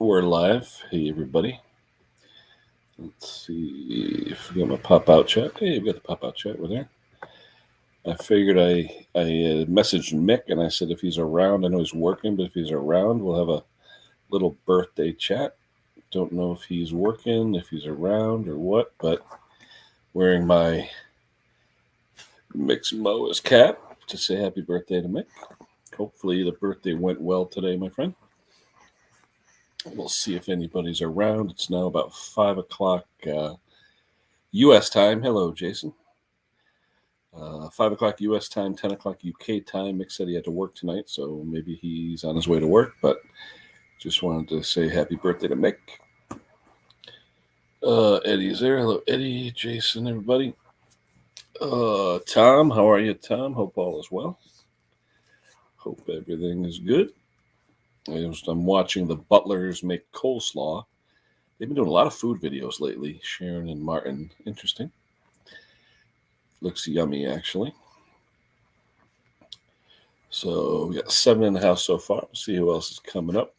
We're live. Hey, everybody. Let's see if we got my pop-out chat. Hey, we got the pop-out chat. We're there. I figured I messaged Mick, and I said if he's around, I know he's working, but if he's around, we'll have a little birthday chat. Don't know if he's working, if he's around, or what, but wearing my Mick's Mowers cap to say happy birthday to Mick. Hopefully the birthday went well today, my friend. We'll see if anybody's around. It's now about 5 o'clock U.S. time. Hello, Jason. 5 o'clock U.S. time, 10 o'clock UK time. Mick said he had to work tonight, so maybe he's on his way to work, but just wanted to say happy birthday to Mick. Eddie's there. Hello, Eddie, Jason, everybody. Tom, how are you, Tom? Hope all is well. Hope everything is good. I'm watching the Butlers make coleslaw. They've been doing a lot of food videos lately, Sharon and Martin. Interesting. Looks yummy, actually. So we got 7 in the house so far. We'll see who else is coming up.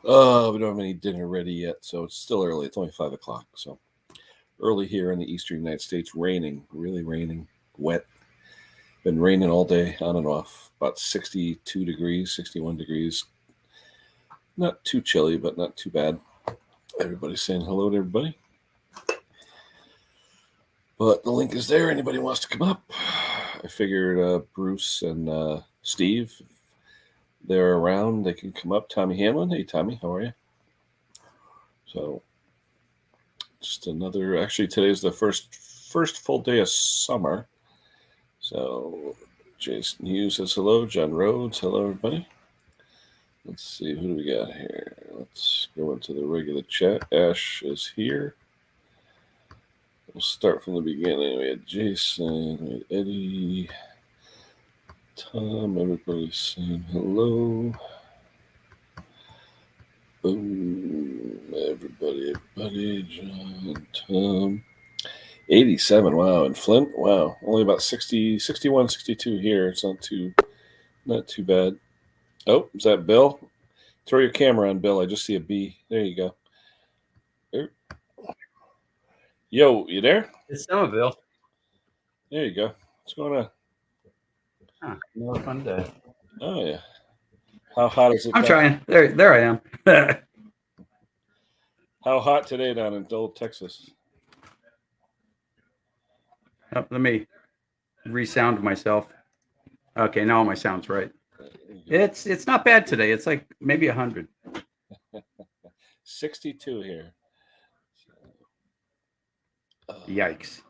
We don't have any dinner ready yet, so it's still early. It's only 5 o'clock, so early here in the eastern United States. Raining, really raining, wet. Been raining all day, on and off. About 62 degrees, 61 degrees. Not too chilly, but not too bad. Everybody's saying hello to everybody. But the link is there. Anybody wants to come up? I figured Bruce and Steve, if they're around, they can come up. Tommy Hamlin. Hey, Tommy, how are you? So, just another. Actually, today's the first full day of summer. So, Jason Hughes says hello. John Rhodes, hello, everybody. Let's see, who do we got here? Let's go into the regular chat. Ash is here. We'll start from the beginning. We had Jason, we had Eddie, Tom, everybody's saying hello. Boom, everybody, John, Tom. 87, wow, in Flint, wow, only about 60, 61, 62 here. It's not too bad. Oh, is that Bill? Throw your camera on, Bill. I just see a B. There you go. There. Yo, you there? It's summer, Bill. There you go. What's going on? Another fun day. Oh yeah. How hot is it? I'm trying. There I am. How hot today down in Dole, Texas? Let me resound myself. Okay, now my sound's right. It's not bad today. It's like maybe 100. 62 here. Yikes.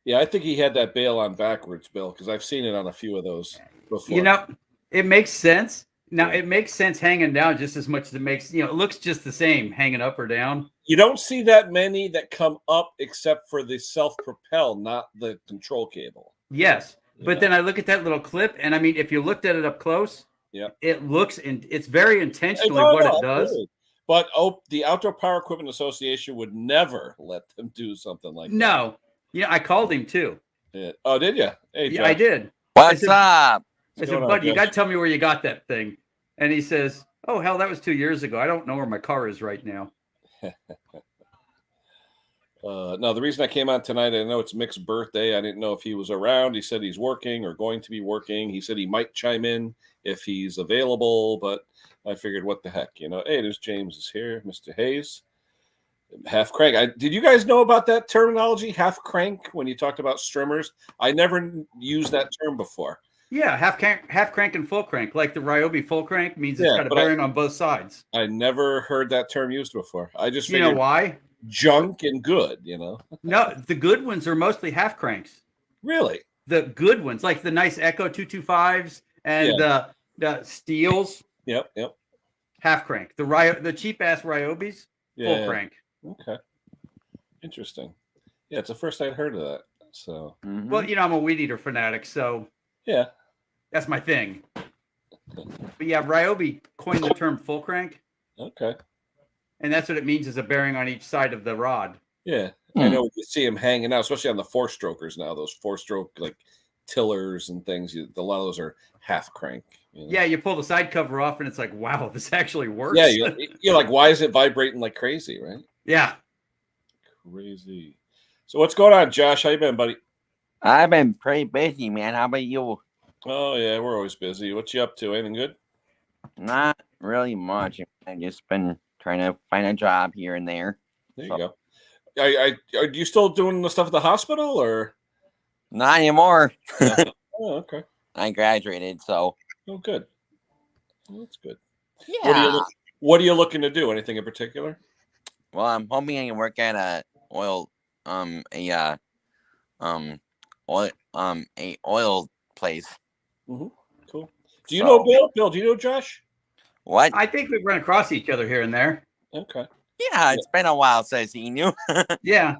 Yeah, I think he had that bail on backwards, Bill, because I've seen it on a few of those before. You know, it makes sense. Now, it makes sense hanging down just as much as it makes, it looks just the same hanging up or down. You don't see that many that come up except for the self-propel, not the control cable. Yes. But then I look at that little clip, and I mean, if you looked at it up close, it looks, it's very intentionally what it does. Absolutely. But the Outdoor Power Equipment Association would never let them do something like that. No. Yeah, I called him too. Yeah. Oh, did you? Hey, yeah, I did. What's up? I said, buddy, you got to tell me where you got that thing. And he says, oh, hell, that was 2 years ago. I don't know where my car is right now. No, the reason I came on tonight, I know it's Mick's birthday. I didn't know if he was around. He said he's working or going to be working. He said he might chime in if he's available, but I figured, what the heck, Hey, there's James is here, Mr. Hayes. Half crank. Did you guys know about that terminology, half crank, when you talked about strimmers? I never used that term before. Yeah, half crank and full crank. Like the Ryobi full crank means it's got a bearing on both sides. I never heard that term used before. I just figured, you know why? Junk and good, No, the good ones are mostly half cranks. Really? The good ones, like the nice Echo 225s and the Steels. Yep. Half crank. The cheap ass Ryobis, full crank. Okay. Interesting. Yeah, it's the first I'd heard of that. So well, I'm a weed eater fanatic, so yeah. That's my thing. But yeah, Ryobi coined the term full crank. Okay. And that's what it means, is a bearing on each side of the rod. Yeah. I know you see them hanging out, especially on the 4-strokers now, those 4-stroke like tillers and things. A lot of those are half crank. You know? Yeah, you pull the side cover off, and it's like, wow, this actually works. Yeah, you're like, why is it vibrating like crazy, right? Yeah. Crazy. So what's going on, Josh? How you been, buddy? I've been pretty busy, man. How about you? Oh yeah, we're always busy. What you up to? Anything good? Not really much. I've just been trying to find a job here and there. There you go. Are you still doing the stuff at the hospital, or Not anymore. oh, okay. I graduated, so Oh, good. Well, that's good. yeah. What are you looking to do? Anything in particular? Well, I'm hoping I can work at a oil place. Mm-hmm. Cool. Do you know Bill? Bill, do you know Josh? What? I think we've run across each other here and there. Okay. Yeah, it's been a while since I've seen you. Yeah.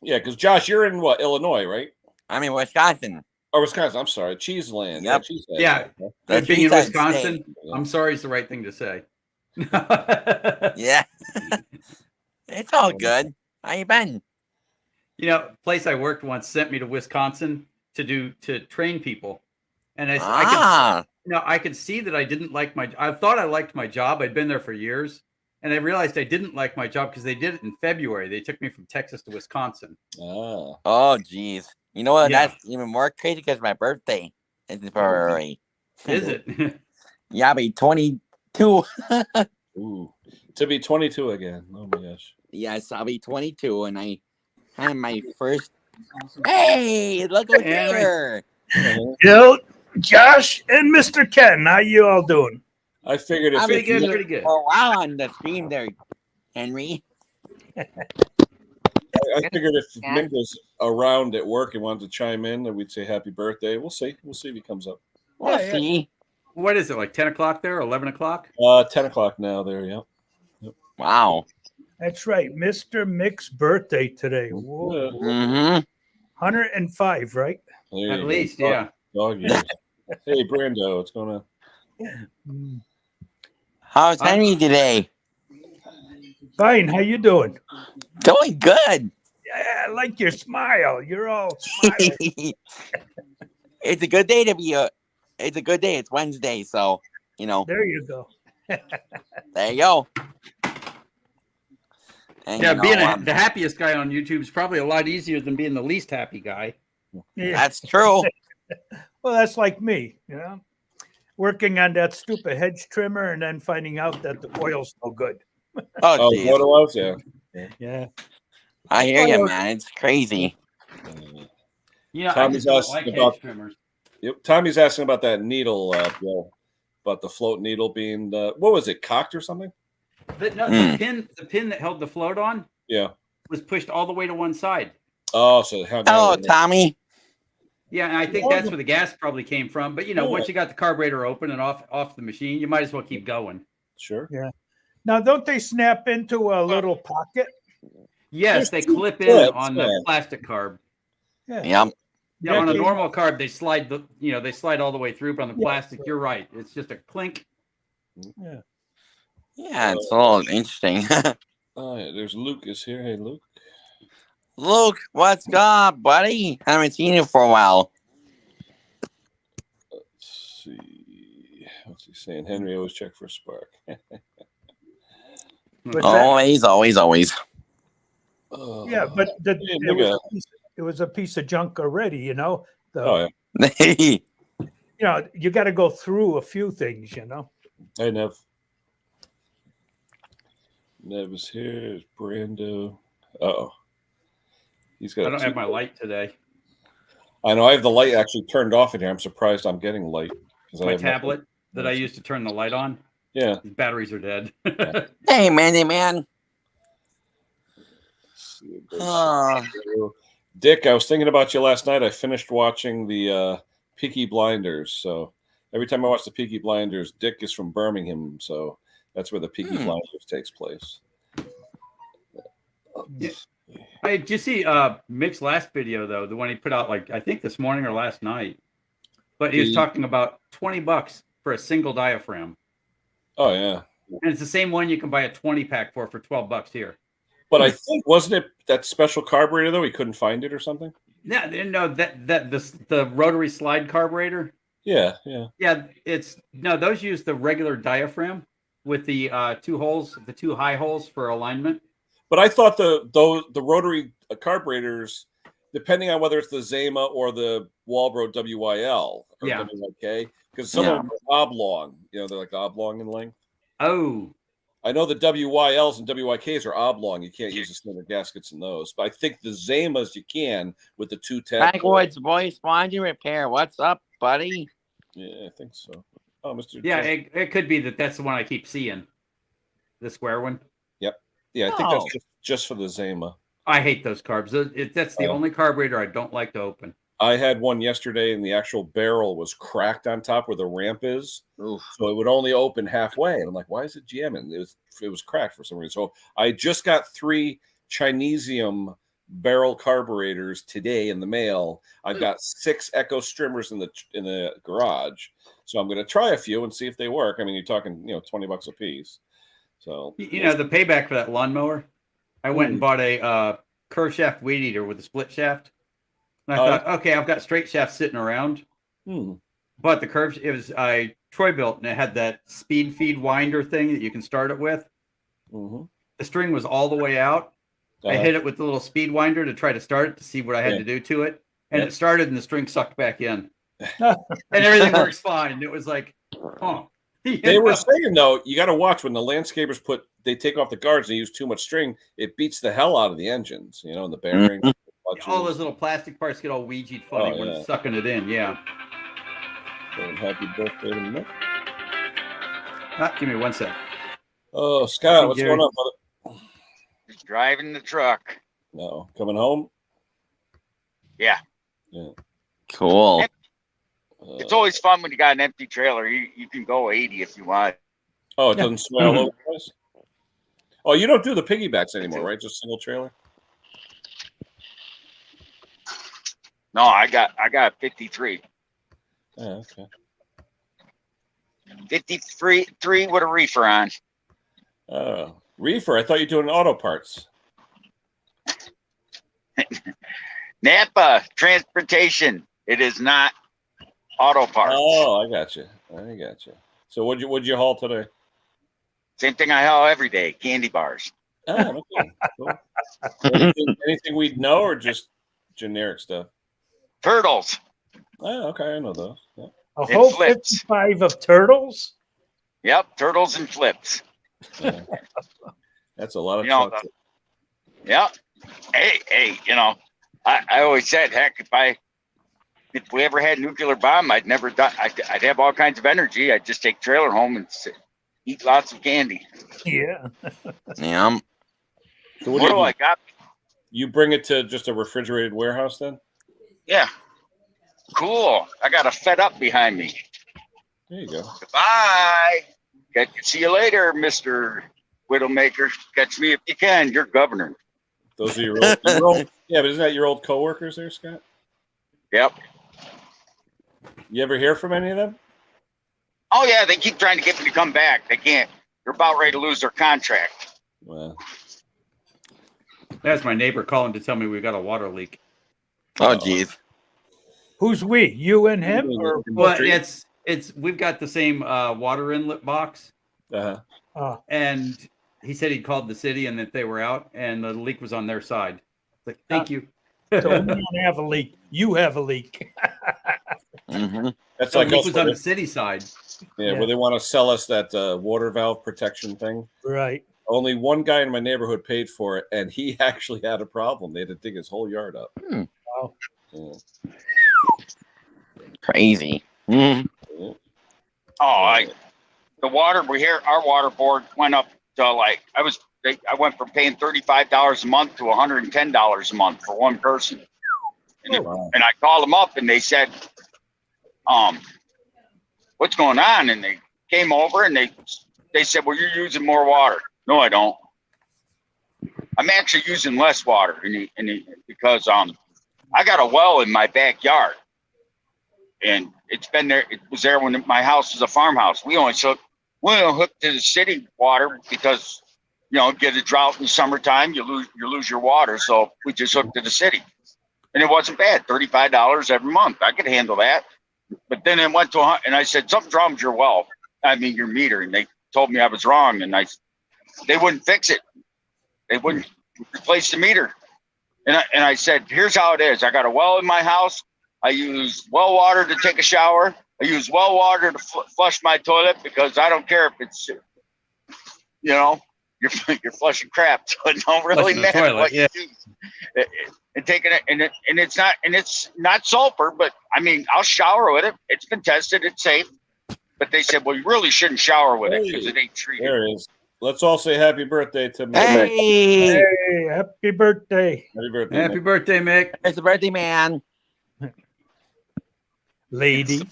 Yeah, because Josh, you're in what, Illinois, right? I'm in Wisconsin. Or Wisconsin. I'm sorry, Cheese Land. Yep. Cheese Land. Yeah. The Being in Cheesehead Wisconsin, State. I'm sorry is the right thing to say. Yeah. It's all good. How you been? You know, place I worked once sent me to Wisconsin to train people, and I could see that I didn't like I thought I liked my job. I'd been there for years, and I realized I didn't like my job because they did it in February. They took me from Texas to Wisconsin. Oh, geez. You know what? Yeah. That's even more crazy because my birthday is in February. Is it? Yeah, I'll be 22. Ooh. To be 22 again. Oh my gosh. Yes, I'll be 22, and I had my first. Hey, look who's here! Bill, Josh, and Mr. Ken. How you all doing? I figured if Pretty good, pretty good. For a while on the stream there, Henry. I figured if Mick was around at work and wanted to chime in, then we'd say happy birthday. We'll see. We'll see if he comes up. We'll see. What is it, like 10 o'clock there, 11 o'clock? 10 o'clock now there, yeah. Yep. Wow. That's right. Mr. Mick's birthday today. Whoa. Mm-hmm. 105, right? There At you least, go. yeah. Dog years. Hey, Brando, what's going on? Mm. How's Henry today? Fine. How you doing? Doing good. Yeah, I like your smile. You're all smiling. It's a good day to be It's a good day. It's Wednesday, so you know. There you go. There you go. And, Yeah, you know, being the happiest guy on YouTube is probably a lot easier than being the least happy guy. Yeah. that's true. Well, that's like me, you know, working on that stupid hedge trimmer and then finding out that the oil's no good. Oh, What it was? Yeah. Yeah. I hear you, man. It's crazy. You know, Tommy's I asking just don't like about- hedge trimmers. Yep. Tommy's asking about that needle, Bill, about the float needle being, what was it, cocked or something? The pin that held the float on Yeah. was pushed all the way to one side. Oh, so how? Hello, Tommy. Yeah, and I think that's where the gas probably came from. But you know, once you got the carburetor open and off the machine, you might as well keep going. Sure. Now, don't they snap into a little pocket? Yes, There's they two clip in clips, on yeah. the plastic carb. Yeah. Yep. Yeah, on a they- normal carb, they slide they slide all the way through, but on the plastic, you're right. It's just a clink. Yeah. Yeah, it's all interesting. Oh, yeah. There's Lucas here. Hey, Luke. Luke, what's up, buddy? Haven't seen you for a while. Let's see. What's he saying? Henry, always check for a spark. But Always. yeah, but Yeah, it was a piece of junk already, you know. Oh, You know, you got to go through a few things, you know. Hey, Nev. Nev is here. There's Brando. Uh-oh. He's got. I don't have my light today. I know. I have the light actually turned off in here. I'm surprised I'm getting light. My tablet that I used to turn the light on. Yeah. The batteries are dead. Hey, man. Dick, I was thinking about you last night. I finished watching the Peaky Blinders. So every time I watch the Peaky Blinders, Dick is from Birmingham. So that's where the Peaky Blinders takes place. Hey, did you see Mick's last video though? The one he put out like I think this morning or last night. But he was talking about $20 for a single diaphragm. Oh yeah. And it's the same one you can buy a 20 pack for $12 here. But I think wasn't it that special carburetor though? He couldn't find it or something. Yeah, no, the rotary slide carburetor. Yeah. Yeah, those use the regular diaphragm with the the two high holes for alignment. But I thought the rotary carburetors, depending on whether it's the Zama or the Walbro WYL or Yeah. WYK, because some of them are oblong. They're like oblong in length. Oh. I know the WYLs and WYKs are oblong. You can't use the standard gaskets in those. But I think the Zamas you can with the 2 tab. Backwoods Boys Spongy Repair. What's up, buddy? Yeah, I think so. Oh, Mr. Yeah, it could be that's the one I keep seeing. The square one. Yep. Yeah, I think that's just for the Zama. I hate those carbs. That's the only carburetor I don't like to open. I had one yesterday, and the actual barrel was cracked on top where the ramp is. Oof. So it would only open halfway. And I'm like, why is it jamming? It was cracked for some reason. So I just got 3 Chinesium barrel carburetors today in the mail. I've got 6 Echo Strimmers in the garage. So I'm going to try a few and see if they work. I mean, you're talking, $20 a piece. So the payback for that lawnmower, I went and bought a curve shaft weed eater with a split shaft. And I thought, okay, I've got straight shafts sitting around. But the curve, it was Troy built, and it had that speed feed winder thing that you can start it with. The string was all the way out. I hit it with the little speed winder to try to start it to see what I had to do to it. And it started, and the string sucked back in. And everything works fine. It was like, huh. They were saying, though, you got to watch when the landscapers they take off the guards and they use too much string, it beats the hell out of the engines, and the bearing. All those little plastic parts get all Ouija'd funny when it's sucking it in. Yeah. Happy birthday to Mick. Give me 1 sec. Oh, Scott, what's going on, brother? Just driving the truck. No, coming home? Yeah. Cool. It's always fun when you got an empty trailer. You can go 80 if you want. Oh, it doesn't sway all over the place? Oh, you don't do the piggybacks anymore, right? Just single trailer? No, I got 53. Oh, okay. 53 with a reefer on. Oh, reefer. I thought you were doing auto parts. Napa transportation. It is not auto parts. Oh, I got you. So what'd you haul today? Same thing I haul every day. Candy bars. Oh, okay. Cool. Anything we'd know, or just generic stuff? Turtles. Oh, okay. I know those. Yeah. A whole flips. 55 of turtles? Yep, turtles and flips. Yeah. That's a lot of trucks. Yeah. Hey, I always said, heck, if we ever had a nuclear bomb, I'd have all kinds of energy. I'd just take trailer home and eat lots of candy. Yeah. Yeah. So what do I got? You bring it to just a refrigerated warehouse then? Yeah. Cool. I got a Fed Up behind me. There you go. Goodbye. See you later, Mr. Widowmaker. Catch me if you can. You're governor. Those are your old yeah, but isn't that your old coworkers there, Scott? Yep. You ever hear from any of them? Oh, yeah. They keep trying to get me to come back. They can't. They're about ready to lose their contract. Well, that's my neighbor calling to tell me we've got a water leak. Oh, geez. Who's we? You and him? Or well, it's we've got the same water inlet box. And he said he called the city and that they were out and the leak was on their side. Like, thank you. So we don't have a leak. You have a leak. That's so like the leak was on the city side. Yeah, where they want to sell us that water valve protection thing. Right. Only one guy in my neighborhood paid for it, and he actually had a problem. They had to dig his whole yard up. Wow. Yeah. Crazy. Oh, the water our water board went up to I went from paying $35 a month to $110 a month for one person. And, and I called them up and they said, what's going on? And they came over and they said, well, you're using more water. No, I don't. I'm actually using less water because I got a well in my backyard. And it's been there. It was there when my house was a farmhouse. We don't hook to the city water because, get a drought in the summertime, you lose your water. So we just hook to the city. and it wasn't bad. $35 every month. I could handle that. But then it went to, and I said, something's wrong with your well. I mean, your meter. And they told me I was wrong. And they wouldn't fix it. They wouldn't replace the meter. And I said, here's how it is. I got a well in my house. I use well water to take a shower. I use well water to flush my toilet because I don't care if it's, you know, you're flushing crap. So it don't really matter toilet, what you use. And taking it, and it's not sulfur, but I mean, I'll shower with it. It's been tested. It's safe. But they said, well, you really shouldn't shower with it because it ain't treated. There it is. Let's all say happy birthday to Mick. Hey, Hey, happy birthday, Happy birthday. Happy Mick. birthday, Mick. it's the birthday man. ladies.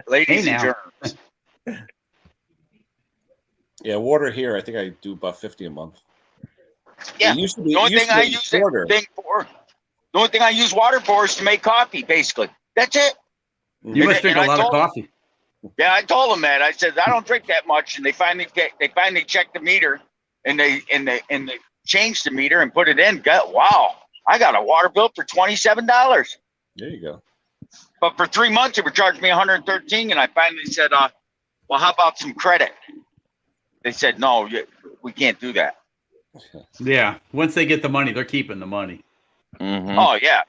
Ladies Hey, and now. germs. Yeah, water here. I think I do about 50 a month. Yeah. It used to be, The only thing I use shorter. the only thing I use water for is to make coffee, basically. That's it. You must drink a And I lot of told- coffee. Yeah, I told them that. I said I don't drink that much, and they finally checked the meter, and they changed the meter and put it in. Wow, I got a water bill for $27. There you go. But for 3 months, they were charging me $113, and I finally said, well, how about some credit? They said, no, we can't do that. Yeah. Once they get the money, they're keeping the money. Mhm. Oh yeah.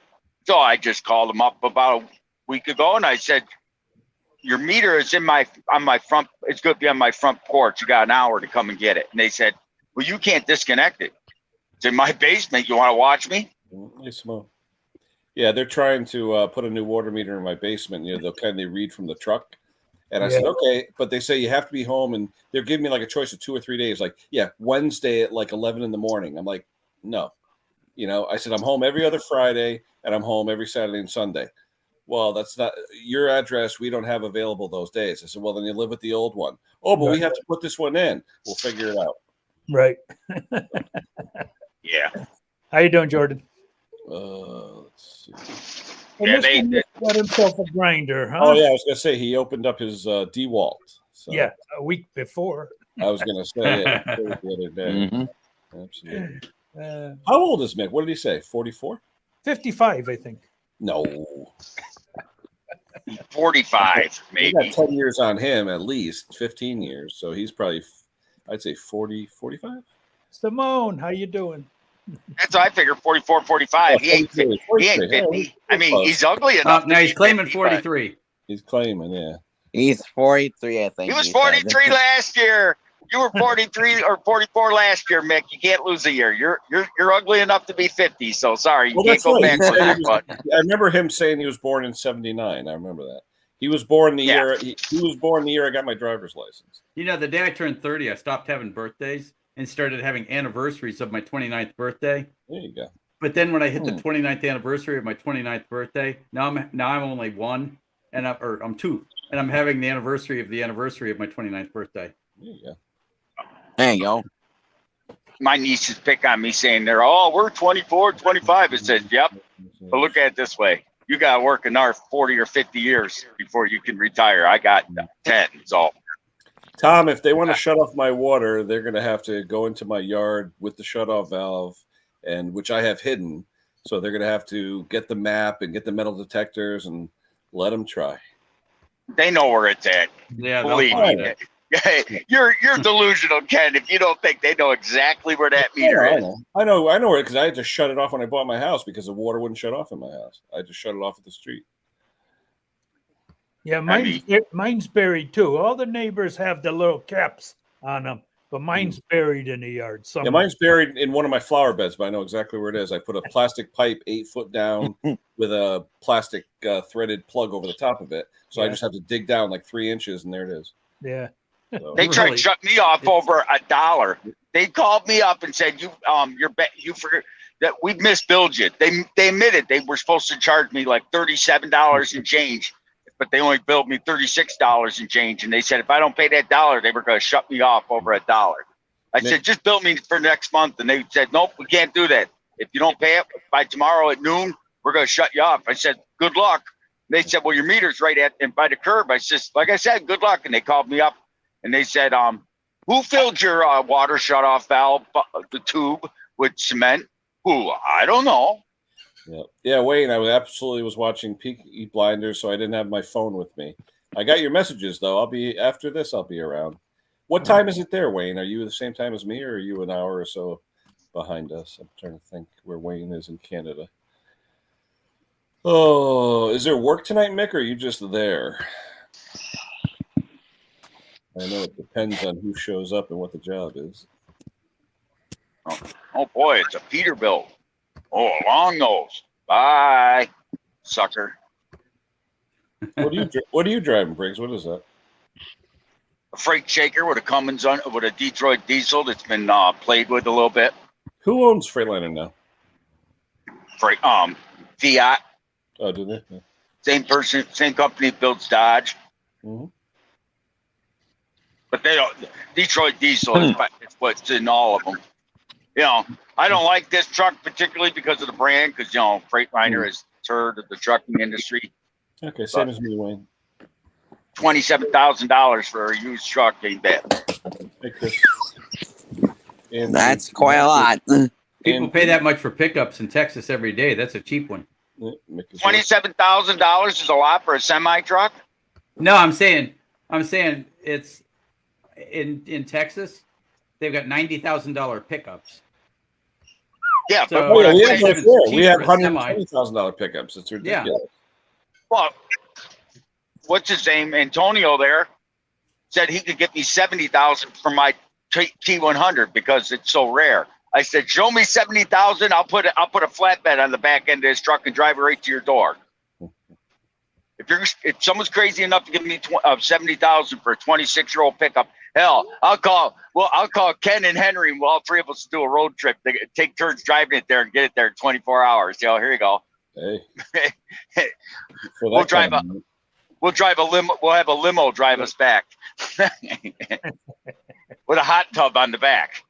So I just called them up about a week ago, and I said, your meter is on my front. It's going to be on my front porch. You got an hour to come and get it. And they said, well, you can't disconnect it. It's in my basement. You want to watch me? Hey, Smo. Yeah, they're trying to put a new water meter in my basement. You know, they read from the truck. And I said, okay, but they say you have to be home, and they're giving me like a choice of 2 or 3 days. Like, yeah, Wednesday at like 11 in the morning. I'm like, no. You know, I said, I'm home every other Friday, and I'm home every Saturday and Sunday. Well, that's not your address. We don't have available those days. I said, well, then you live with the old one. Oh, but we have to put this one in. We'll figure it out. Right. Yeah. How you doing, Jordan? Let's see. Well, Yeah, Mr. Nick got himself a grinder, huh? Oh, yeah, I was going to say he opened up his DeWalt. So Yeah, a week before. I was going to say it the other day. Mhm. Absolutely. Uh, How old is Mick? What did he say? 44? 55, I think. No. 45, We maybe. got 10 years on him, at least 15 years. So he's probably, I'd say 40, 45. Simone, how you doing? That's what I figured, 44, 45. He ain't 50. He ain't 50. I mean, he's ugly enough. Now to he's be claiming 50, but 43. He's claiming, yeah. He's 43, I think. He was said. 43 last year. You were 43 or 44 last year, Mick. You can't lose a year. You're ugly enough to be 50. So sorry, you Well, can't that's go right. back. He said he But I remember him saying he was born in 79. I remember that. He was born the year he was born the year I got my driver's license. You know, the day I turned 30, I stopped having birthdays and started having anniversaries of my 29th birthday. There you go. But then when I hit the 29th anniversary of my 29th birthday, now I'm only one, and I'm two, and I'm having the anniversary of my 29th birthday. There you go. There you go. my nieces pick on me saying we're 24, 25. It says, yep. But look at it this way. You got to work another 40 or 50 years before you can retire. I got 10. So, Tom, if they want to shut off my water, they're going to have to go into my yard with the shutoff valve, and which I have hidden. So they're going to have to get the map and get the metal detectors and let them try. they know where it's at. Yeah, Believe they'll find me. it. You're delusional, Ken. If you don't think they know exactly where that meter is. I know it because I had to shut it off when I bought my house because the water wouldn't shut off in my house. I just shut it off at the street. Yeah, mine's buried too. All the neighbors have the little caps on them, but mine's buried in the yard. Yeah, mine's buried in one of my flower beds, but I know exactly where it is. I put a plastic pipe 8 foot down with a plastic threaded plug over the top of it. So I just have to dig down like 3 inches, and there it is. Yeah. So, They tried to shut me off over $1. They called me up and said, you forgot that we misbilled you. They admitted they were supposed to charge me like $37 and change, but they only billed me $36 and change. And they said, if I don't pay that $1, they were going to shut me off over $1. I said, just bill me for next month. And they said, nope, we can't do that. If you don't pay it by tomorrow at noon, we're going to shut you off. I said, good luck. They said, well, your meter's right at and by the curb. I said, like I said, good luck. And they called me up and they said, who filled your water shut off valve, the tube with cement? Who? I don't know. Yeah, Wayne, I was watching Peaky Blinders, so I didn't have my phone with me. I got your messages though. After this. I'll be around. What time is it there, Wayne? Are you the same time as me, or are you an hour or so behind us? I'm trying to think where Wayne is in Canada. Oh, is there work tonight, Mick, or are you just there? I know it depends on who shows up and what the job is. Oh boy, it's a Peterbilt. Oh, long nose. Bye, sucker. What are you driving, Briggs? What is that? A freight shaker with a Cummins with a Detroit diesel that's been played with a little bit. Who owns Freightliner now? Fiat. Oh, do they? Yeah. Same person, same company builds Dodge. Mm-hmm. But they don't. Detroit diesel is what's in all of them. You know, I don't like this truck particularly because of the brand, because Freightliner is a third of the trucking industry. Okay, same as me, Wayne. $27,000 for a used truck ain't bad. Hey, Chris. And That's quite a lot. People pay that much for pickups in Texas every day. That's a cheap one. $27,000 is a lot for a semi truck. No, I'm saying it's in Texas. They've got $90,000 pickups. Yeah, So, but we have $120,000 pickups. It's ridiculous. Yeah. Well, what's his name? Antonio there said he could get me $70,000 for my T100 because it's so rare. I said, show me $70,000. I'll put a flatbed on the back end of this truck and drive it right to your door. If someone's crazy enough to give me $70,000 for a 26-year-old pickup, hell, I'll call Ken and Henry, and all three of us do a road trip. They take turns driving it there and get it there in 24 hours. Here you go. Hey. We'll drive a limo. We'll have a limo drive us back with a hot tub on the back.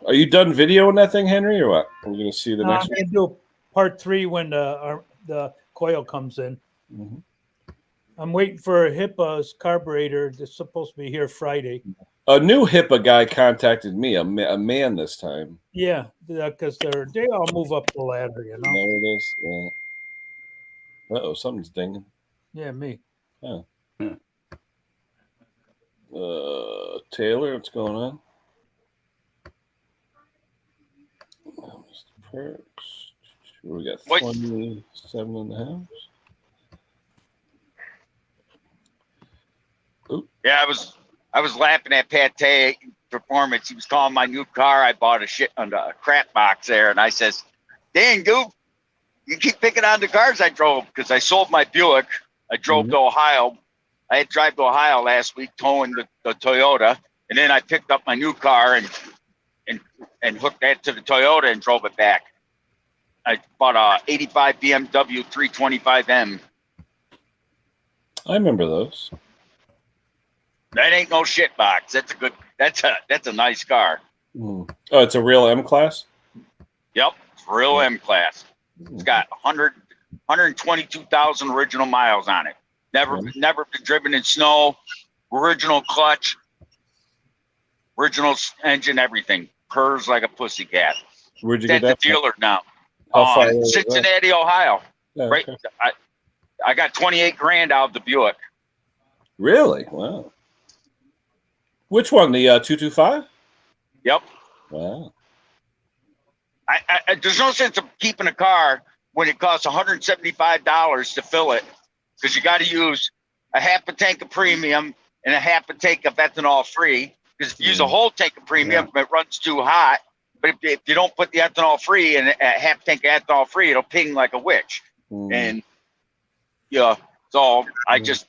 Are you done videoing that thing, Henry, or what? We're going to see the next one. I'm going to do part 3 when the coil comes in. Mm-hmm. I'm waiting for HIPAA's carburetor. It's supposed to be here Friday. A new HIPAA guy contacted me, a man this time. Yeah, because they all move up the ladder, you know. There it is. Yeah. Uh-oh, something's dinging. Yeah, me. Oh. Taylor, what's going on? Mr. Perks. We got 27 in the house. Oop. Yeah, I was laughing at Pate Performance. He was calling my new car. I bought a crap box there, and I says, "Dang, goof, you keep picking on the cars I drove," because I sold my Buick. I drove to Ohio. I had to drive to Ohio last week towing the Toyota, and then I picked up my new car and hooked that to the Toyota and drove it back. I bought a 85 BMW 325M. I remember those. That ain't no shit box. That's a nice car. Oh, it's a real M class? Yep, it's real M class. It's got 122,000 original miles on it. Never been driven in snow. Original clutch. Original engine, everything. Purrs like a pussycat. Where'd you get that? At the dealer now. How far away Cincinnati, Ohio. Yeah, right. Okay. I got 28 grand out of the Buick. Really? Wow. Which one? The 225? Yep. Wow. I there's no sense of keeping a car when it costs $175 to fill it, because you got to use a half a tank of premium and a half a tank of ethanol free. Because if you use a whole tank of premium, it runs too hot. But if you don't put the ethanol free and a half tank of ethanol free, it'll ping like a witch. And so I just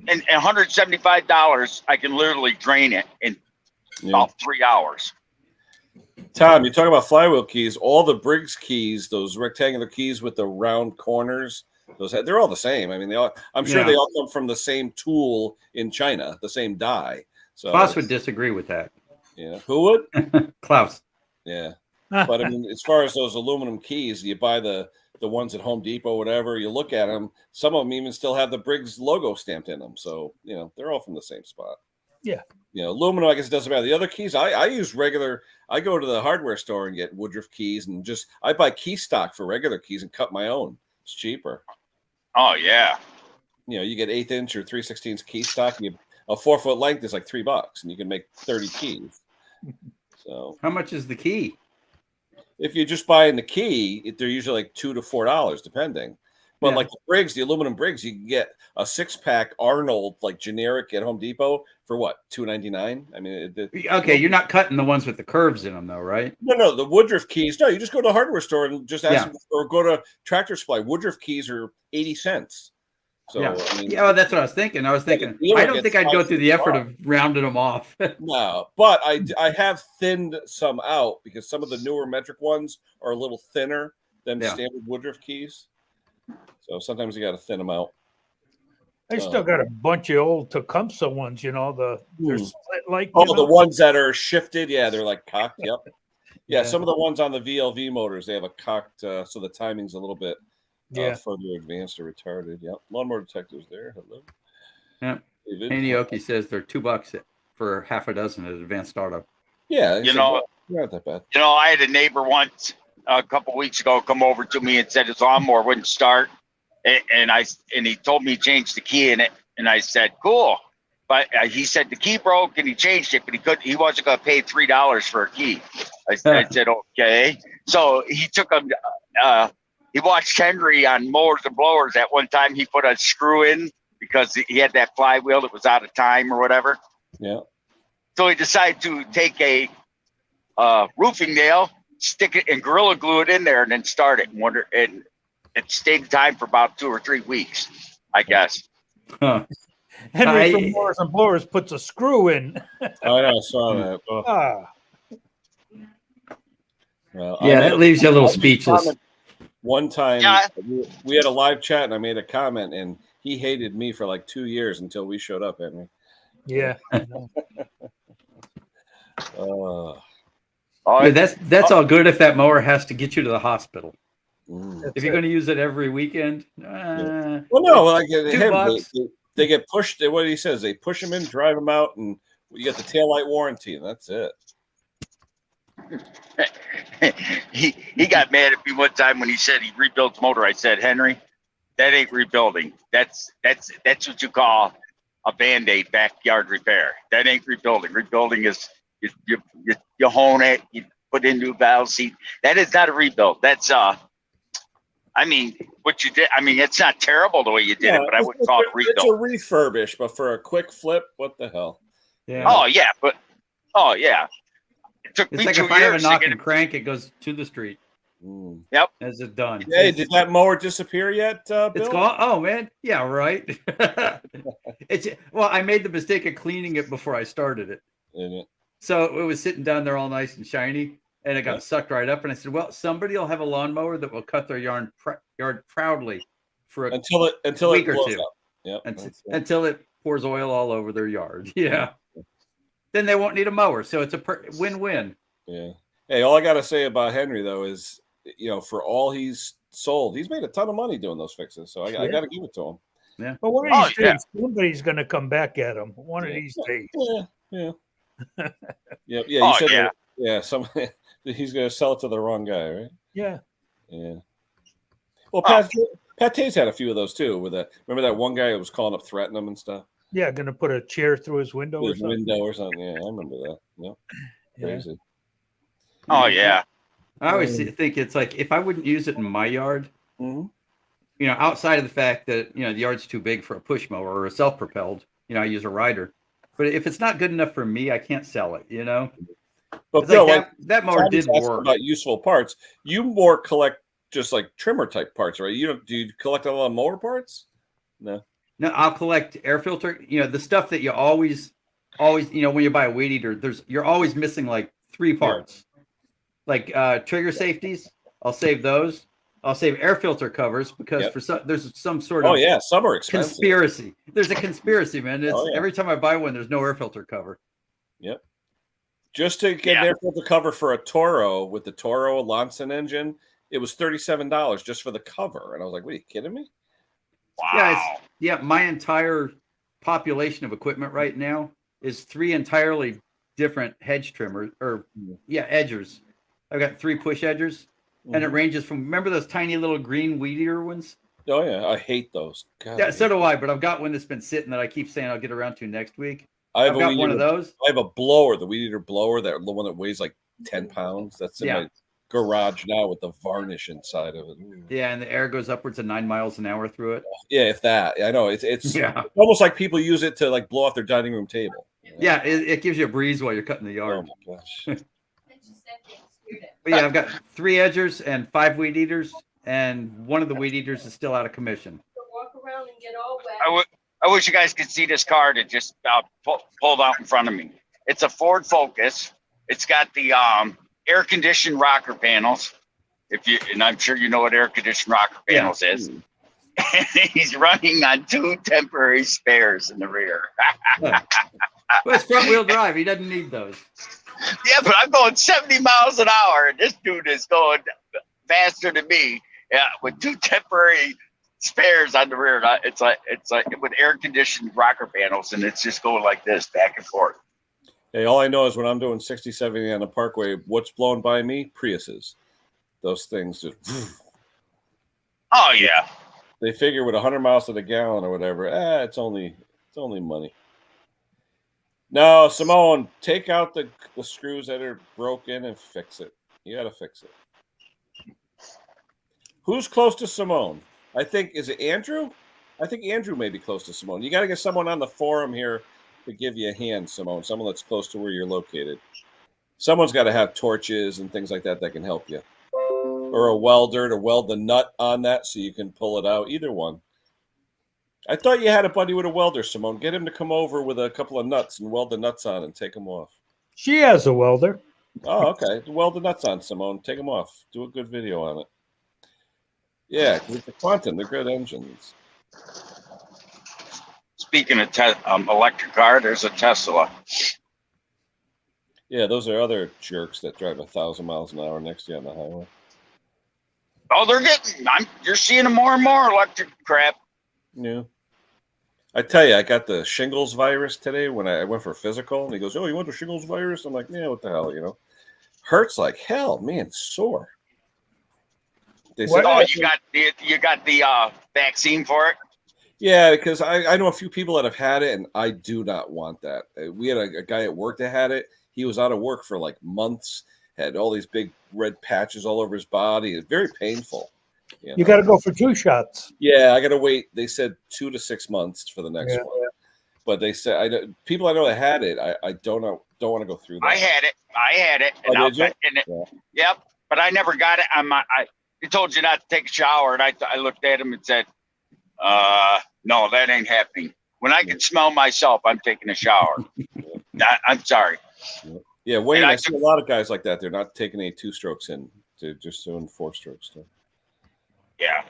and $175, I can literally drain it in about 3 hours. Tom, you talk about flywheel keys. All the Briggs keys, those rectangular keys with the round corners, they're all the same. I mean, I'm sure they all come from the same tool in China, the same die. So Klaus would disagree with that. Yeah, who would? Klaus. Yeah. But I mean, as far as those aluminum keys, you buy the ones at Home Depot, whatever. You look at them. Some of them even still have the Briggs logo stamped in them. So they're all from the same spot. Yeah. Aluminum, I guess it doesn't matter. The other keys, I use regular. I go to the hardware store and get Woodruff keys, and I buy key stock for regular keys and cut my own. It's cheaper. Oh yeah. You get 1/8 inch or 3/16 key stock. A 4-foot length is like $3, and you can make 30 keys. So how much is the key? If you're just buying the key, they're usually like $2 to $4, depending. But like the Briggs, the aluminum Briggs, you can get a 6-pack Arnold, like generic at Home Depot for what, $2.99? I mean, okay, you're not cutting the ones with the curves in them, though, right? No, the Woodruff keys. No, you just go to a hardware store and just ask them, or go to Tractor Supply. Woodruff keys are 80 cents. So I mean, well, that's what I was thinking. I don't think I'd go through the effort of rounding them off. No, but I have thinned some out because some of the newer metric ones are a little thinner than standard Woodruff keys. So sometimes you got to thin them out. I still got a bunch of old Tecumseh ones, they're split like. The ones that are shifted, they're like cocked. Yep. Yeah, some of the ones on the VLV motors, they have a cocked, so the timing's a little bit further advanced or retarded. Yep. Lawnmower Detective's there. Hello. Yeah. Hanioki says they're $2 for half a dozen at Advanced Startup. Yeah. Not that bad. I had a neighbor once a couple weeks ago come over to me and said his lawnmower wouldn't start. And he told me he changed the key in it. And I said, cool. But he said the key broke and he changed it, but he wasn't going to pay $3 for a key. I said, okay. So he took him, he watched Henry on Mowers and Blowers. At one time, he put a screw in because he had that flywheel that was out of time or whatever. Yeah. So he decided to take a roofing nail, stick it and Gorilla glue it in there and then start it. And it stayed in time for about 2 or 3 weeks, I guess. Huh. Henry from Mowers and Blowers puts a screw in. Oh, I saw that. Oh. Well, that leaves you a little speechless. One time we had a live chat and I made a comment and he hated me for like 2 years until we showed up, Henry. Yeah. That's all good if that mower has to get you to the hospital. If you're going to use it every weekend, well, no, like $2. They get pushed. What he says, they push them in, drive them out, and you get the taillight warranty, and that's it. He got mad at me one time when he said he rebuilt the motor. I said, Henry, that ain't rebuilding. That's what you call a Band-Aid backyard repair. That ain't rebuilding. Rebuilding is you hone it, you put in new valve seat. That is not a rebuild. That's I mean, what you did. I mean, it's not terrible the way you did it, but I wouldn't call it a rebuild. It's a refurbish, but for a quick flip, what the hell? Yeah. Oh yeah. It took me like 2 if I have a years knock to and crank, it goes to the street. Yep. As it's done. Hey, did that mower disappear yet, Bill? It's gone. Oh man, yeah, right. I made the mistake of cleaning it before I started it. So it was sitting down there all nice and shiny, and it got sucked right up. And I said, "Well, somebody will have a lawnmower that will cut their yard proudly for until it week or blows two, up. Yep. until it pours oil all over their yard." Yeah. Then they won't need a mower, so it's a win-win. Yeah. Hey, all I got to say about Henry though is, for all he's sold, he's made a ton of money doing those fixes. So I got to give it to him. Yeah. But one of these days, somebody's going to come back at him. One of these days. Yeah. Yeah. Somebody, he's going to sell it to the wrong guy, right? Yeah. Yeah. Well, Pat Tay's had a few of those too. Remember that one guy who was calling up, threatening him and stuff. Yeah, going to put a chair through his window or something. Yeah, I remember that. Yep. Crazy. Oh yeah. I always think it's like if I wouldn't use it in my yard, outside of the fact that the yard's too big for a push mower or a self-propelled, I use a rider. But if it's not good enough for me, I can't sell it. But Bill, that mower did work. About useful parts, you more collect just like trimmer type parts, right? Do you collect a lot of mower parts? No. No, I'll collect air filter. The stuff that you always, when you buy a weed eater, you're always missing like 3 parts. Like trigger safeties, I'll save those. I'll save air filter covers because there's some sort of some are expensive. Conspiracy. There's a conspiracy, man. Every time I buy one, there's no air filter cover. Yep. Just to get an air filter cover for a Toro with the Toro Lanson engine, it was $37 just for the cover. And I was like, "Wait, are you kidding me?" Wow. My entire population of equipment right now is 3 entirely different hedge trimmers edgers. I've got 3 push edgers, and it ranges from, remember those tiny little green weed eater ones? Oh yeah, I hate those. God, Yeah, so do I, but I've got one that's been sitting that I keep saying I'll get around to next week. I've got one of those. I have a blower, the weed eater blower, the one that weighs like 10 pounds. That's in my garage now with the varnish inside of it. Ooh. Yeah, and the air goes upwards of 9 miles an hour through it. Yeah, if that. I know it's almost like people use it to like blow off their dining room table. Yeah, it gives you a breeze while you're cutting the yard. Oh my gosh. But yeah, I've got 3 edgers and 5 weed eaters, and one of the weed eaters is still out of commission. Walk around and get all wet. I wish you guys could see this car that just pulled out in front of me. It's a Ford Focus. It's got the air conditioned rocker panels. And I'm sure you know what air conditioned rocker panels is. And he's running on 2 temporary spares in the rear. Well, it's front wheel drive. He doesn't need those. Yeah, but I'm going 70 miles an hour, and this dude is going faster than me. Yeah, with 2 temporary spares on the rear. It's like with air conditioned rocker panels, and it's just going like this back and forth. Hey, all I know is when I'm doing 60, 70 on the parkway, what's blowing by me? Priuses. Those things just. Oh yeah. They figure with 100 miles to the gallon or whatever. It's only money. No, Simone, take out the screws that are broken and fix it. You got to fix it. Who's close to Simone? I think, is it Andrew? I think Andrew may be close to Simone. You got to get someone on the forum here to give you a hand, Simone. Someone that's close to where you're located. Someone's got to have torches and things like that can help you. Or a welder to weld the nut on that so you can pull it out. Either one. I thought you had a buddy with a welder, Simone. Get him to come over with a couple of nuts and weld the nuts on and take them off. She has a welder. Oh, okay. Weld the nuts on, Simone. Take them off. Do a good video on it. Yeah, because it's a Quantum. They're good engines. Speaking of electric car, there's a Tesla. Yeah, those are other jerks that drive 1,000 miles an hour next to you on the highway. Oh, you're seeing more and more electric crap. Yeah. I tell you, I got the shingles virus today when I went for physical, and he goes, "Oh, you want the shingles virus?" I'm like, "Yeah, what the hell, you know?" Hurts like hell, man, sore. They said, you got the vaccine for it? Yeah, because I know a few people that have had it, and I do not want that. We had a guy at work that had it. He was out of work for like months, had all these big red patches all over his body. It's very painful. You got to go for 2 shots. Yeah, I got to wait. They said 2 to 6 months for the next one. Yeah. But they said people I know that had it. I don't want to go through that. I had it. And yep, but I never got it on my. He told you not to take a shower, and I looked at him and said, "No, that ain't happening. When I can smell myself, I'm taking a shower." I'm sorry. Yeah, Wayne, I see a lot of guys like that. They're not taking any 2 strokes in. They're just doing 4 strokes. Too. Yeah.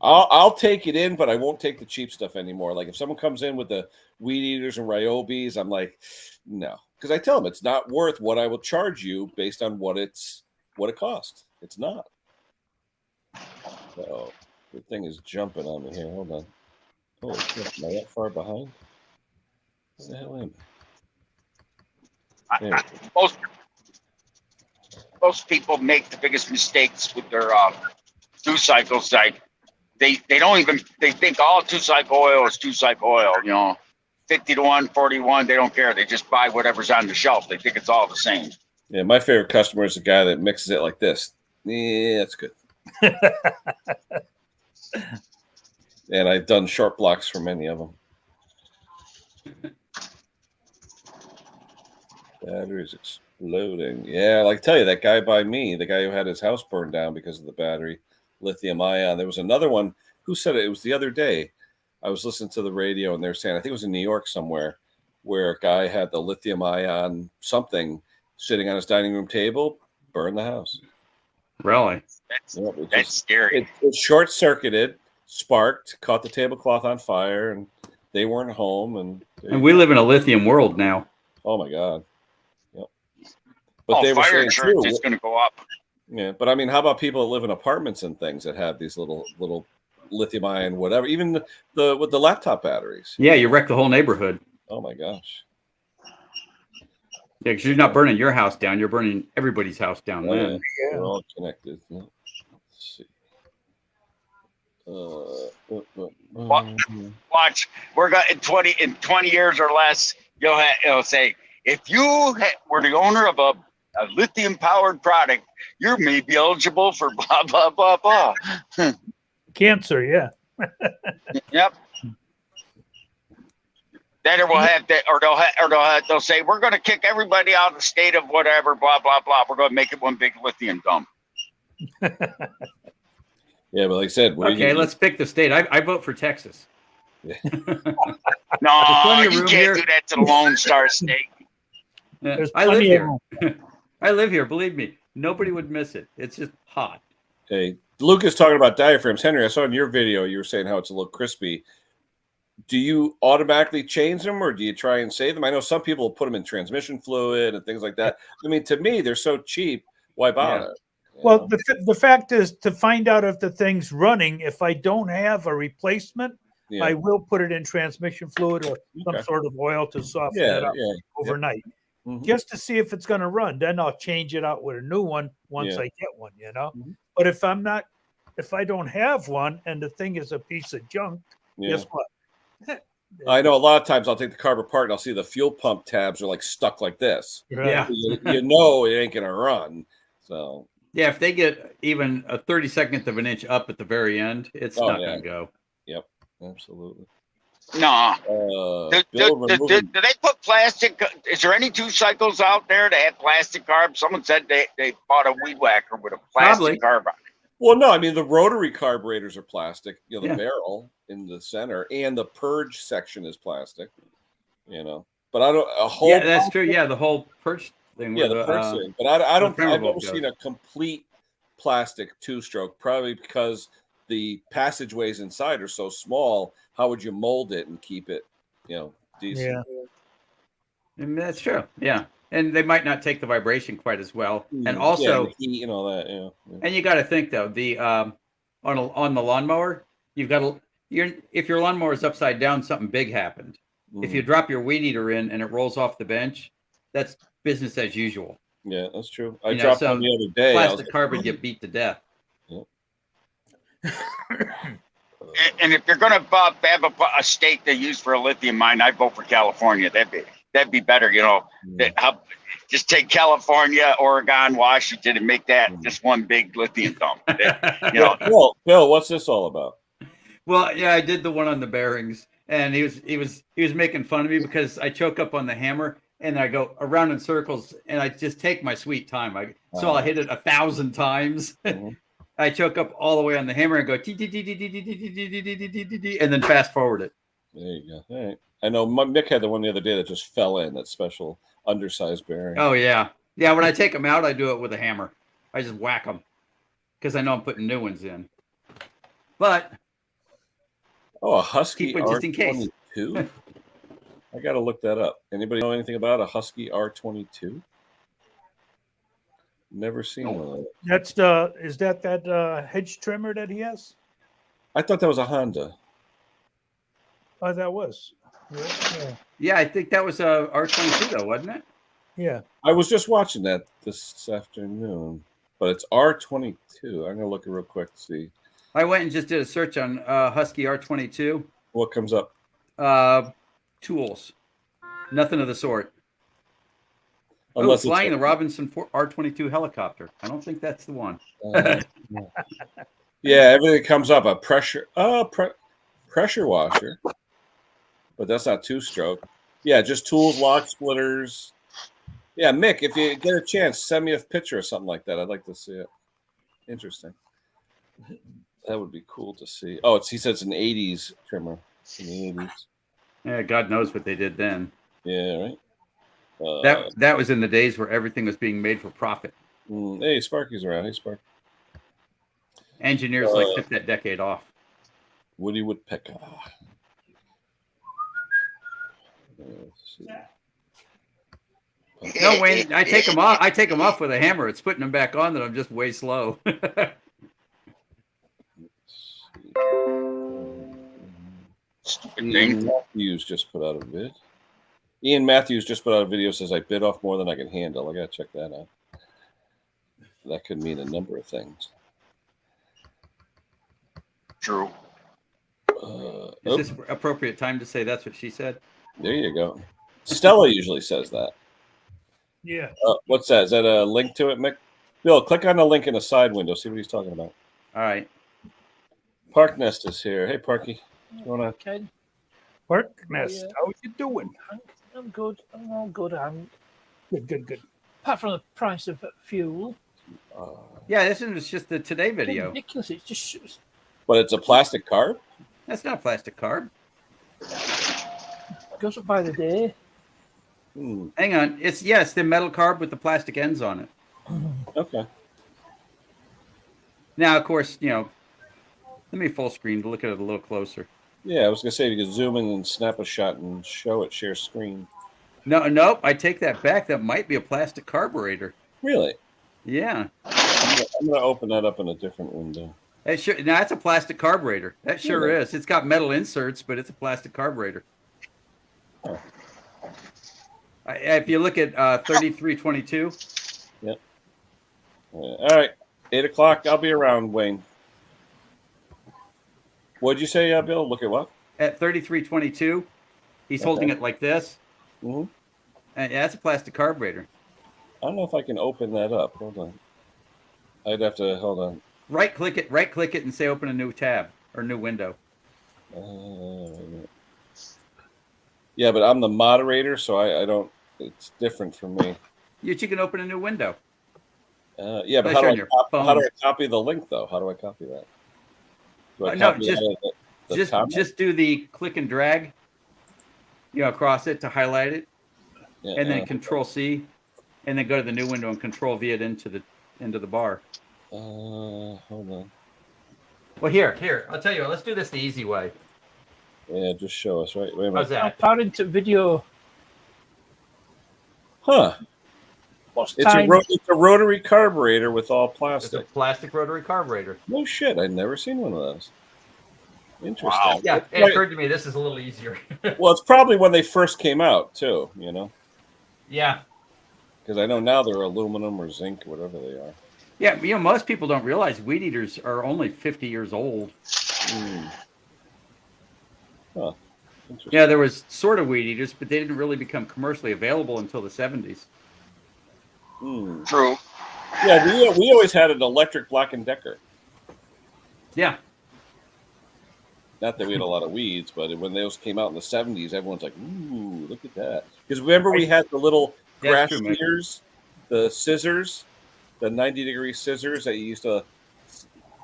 I'll take it in, but I won't take the cheap stuff anymore. Like if someone comes in with the weed eaters and Ryobis, I'm like, no, because I tell them it's not worth what I will charge you based on what it costs. It's not. So the thing is jumping on me here. Hold on. Holy shit! Am I that far behind? What the hell am I? Most people make the biggest mistakes with their 2-cycles. Like they think all 2-cycle oil is 2-cycle oil. You know, 50 to 1, 40 to 1. They don't care. They just buy whatever's on the shelf. They think it's all the same. Yeah, my favorite customer is the guy that mixes it like this. Yeah, that's good. And I've done short blocks for many of them. Battery's exploding. Yeah, like I tell you, that guy by me, the guy who had his house burned down because of the battery, lithium ion. There was another one who said it was the other day. I was listening to the radio and they're saying, I think it was in New York somewhere, where a guy had the lithium ion something sitting on his dining room table, burned the house. Really? That's scary. It short circuited, sparked, caught the tablecloth on fire, and they weren't home. And we live in a lithium world now. Oh my God. But they were fire saying insurance too, is going to go up. Yeah, but I mean, how about people that live in apartments and things that have these little lithium ion, whatever, even the with the laptop batteries? Yeah, you wreck the whole neighborhood. Oh my gosh. Yeah, because you're not burning your house down; you're burning everybody's house down. Oh, Then yeah. They're all connected. Yeah. Let's see. Watch, we're going in 20 years or less. It'll say, if you were the owner of a lithium powered product, you may be eligible for blah blah blah blah. Cancer, yeah. Yep. Then it will have that, or they'll say, we're going to kick everybody out of the state of whatever, blah blah blah. We're going to make it one big lithium dump. Yeah, but like I said, okay, let's pick the state. I vote for Texas. Yeah. No, you can't do that to the Lone Star State. Yeah, I live here. I live here. Believe me, nobody would miss it. It's just hot. Hey, Luke is talking about diaphragms. Henry, I saw in your video you were saying how it's a little crispy. Do you automatically change them, or do you try and save them? I know some people put them in transmission fluid and things like that. I mean, to me, they're so cheap. Why bother? Yeah. Well, the fact is, to find out if the thing's running, if I don't have a replacement, I will put it in transmission fluid or some sort of oil to soften it up overnight, just to see if it's going to run. Then I'll change it out with a new one once I get one, you know. But if I don't have one and the thing is a piece of junk, guess what? I know a lot of times I'll take the carb apart and I'll see the fuel pump tabs are like stuck like this. Yeah. You know it ain't going to run. So. Yeah, if they get even a 32nd of an inch up at the very end, it's not going to go. Yep, absolutely. No. Do they put plastic? Is there any 2 cycles out there that have plastic carbs? Someone said they bought a weed whacker with a plastic carb on it. Well, no, I mean, the rotary carburetors are plastic. You know, the barrel in the center and the purge section is plastic, you know. But I don't, a whole. Yeah, that's true. Yeah, the whole purge thing. Yeah, the purge thing. But I've never seen a complete plastic 2-stroke, probably because the passageways inside are so small. How would you mold it and keep it, you know, decent? Yeah, and that's true. Yeah, and they might not take the vibration quite as well. And also, the heat and all that. Yeah. And you got to think though, the on the lawnmower, you've got to if your lawnmower is upside down, something big happened. If you drop your weed eater in and it rolls off the bench, that's business as usual. Yeah, that's true. I dropped one the other day. Plastic carb would get beat to death. Yep. And if you're going to have a state they use for a lithium mine, I vote for California. That'd be better, you know. Just take California, Oregon, Washington, and make that just one big lithium dump. You know. Bill, what's this all about? Well, yeah, I did the one on the bearings, and he was making fun of me because I choke up on the hammer and I go around in circles, and I just take my sweet time. So I'll hit it 1,000 times. I choke up all the way on the hammer and go and then fast forward it. There you go. All right. I know Mick had the one the other day that just fell in, that special undersized bearing. Oh yeah. Yeah, when I take them out, I do it with a hammer. I just whack them because I know I'm putting new ones in. But a Husky just in case. R22? I got to look that up. Anybody know anything about a Husky R22? Never seen one of those. Is that hedge trimmer that he has? I thought that was a Honda. Oh, that was. Yeah, I think that was a R22 though, wasn't it? Yeah. I was just watching that this afternoon, but it's R22. I'm gonna look it real quick to see. I went and just did a search on Husky R22. What comes up? Tools. Nothing of the sort. Unless flying the Robinson R22 helicopter. I don't think that's the one. Yeah, everything comes up. A pressure washer, but that's not 2-stroke. Yeah, just tools, lock splitters. Yeah, Mick, if you get a chance, send me a picture or something like that. I'd like to see it. Interesting. That would be cool to see. Oh, he says an 80s trimmer. In the 80s. Yeah, God knows what they did then. Yeah, right. That was in the days where everything was being made for profit. Hey, Sparky's around. Hey, Spark. Engineers took that decade off. Woody Woodpecker. No, Wayne, I take them off. I take them off with a hammer. It's putting them back on that I'm just way slow. Ian Matthews just put out a vid. Ian Matthews just put out a video, says I bit off more than I can handle. I gotta check that out. That could mean a number of things. True. Is this appropriate time to say that's what she said? There you go. Stella usually says that. Yeah. What's that? Is that a link to it, Mick? Bill, click on the link in the side window. See what he's talking about. All right. Park Nest is here. Hey, Parky. What's going on? Okay. Park Nest, how you doing? I'm good. I'm all good. I'm Good. apart from the price of fuel. Yeah, this is just the today video. Ridiculous. It's just But it's a plastic carb? That's not plastic carb. goes up by the day. Hang on. It's the metal carb with the plastic ends on it. Okay. Now, of course, let me full screen to look at it a little closer. Yeah, I was gonna say you could zoom in and snap a shot and show it, share screen. Nope. I take that back. That might be a plastic carburetor. Really? Yeah. I'm gonna open that up in a different window. Now that's a plastic carburetor. That sure is. It's got metal inserts, but it's a plastic carburetor. Oh. If you look at 3322. Yep. All right. 8 o'clock. I'll be around, Wayne. What'd you say, Bill? Look at what? At 3322, he's holding it like this. Mm-hmm. And that's a plastic carburetor. I don't know if I can open that up. Hold on. I'd have to hold on. Right click it, and say open a new tab or new window. Yeah, but I'm the moderator, so I don't. It's different for me. You can open a new window. Yeah, but how do I copy the link though? How do I copy that? Just do the click and drag, across it to highlight it, and then Control C, and then go to the new window and Control V it into the bar. Hold on. Well, here, I'll tell you what. Let's do this the easy way. Yeah, just show us, right? Wait a minute. How's that? I'm far into video. Huh? What's It's a rotary carburetor with all plastic. It's a plastic rotary carburetor. No shit, I'd never seen one of those. Interesting. Wow. Yeah, it occurred to me this is a little easier. Well, it's probably when they first came out too. Yeah. Because I know now they're aluminum or zinc, whatever they are. Yeah, most people don't realize weed eaters are only 50 years old. Huh. Yeah, there was sort of weed eaters, but they didn't really become commercially available until the 70s. True. Yeah, we always had an electric Black & Decker. Yeah. Not that we had a lot of weeds, but when those came out in the 70s, everyone's like, ooh, look at that. Because remember we had the little grass shears, the scissors, the 90-degree scissors that you used to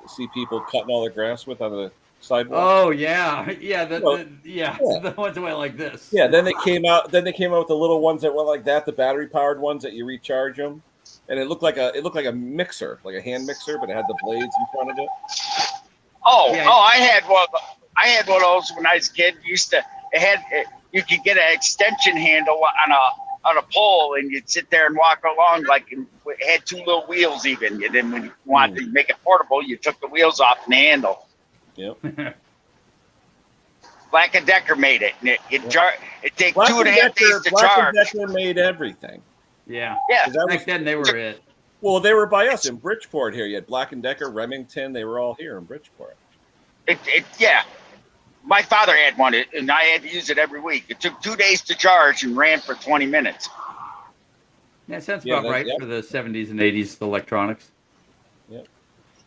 see people cutting all the grass with on the sidewalk. Oh yeah, the ones that went like this. Yeah, then they came out with the little ones that went like that, the battery powered ones that you recharge them, and it looked like a mixer, like a hand mixer, but it had the blades in front of it. I had one. I had one of those when I was a kid. You could get an extension handle on a pole, and you'd sit there and walk along it had two little wheels even. And then when you wanted to make it portable, you took the wheels off and the handle. Yep. Black & Decker made it. It takes 2.5 days to charge. Black & Decker made everything. Yeah. Back then they were it. Well, they were by us in Bridgeport here. You had Black & Decker, Remington. They were all here in Bridgeport. Yeah. My father had one, and I had to use it every week. It took 2 days to charge and ran for 20 minutes. That sounds about right for the 70s and 80s, the electronics. Yep.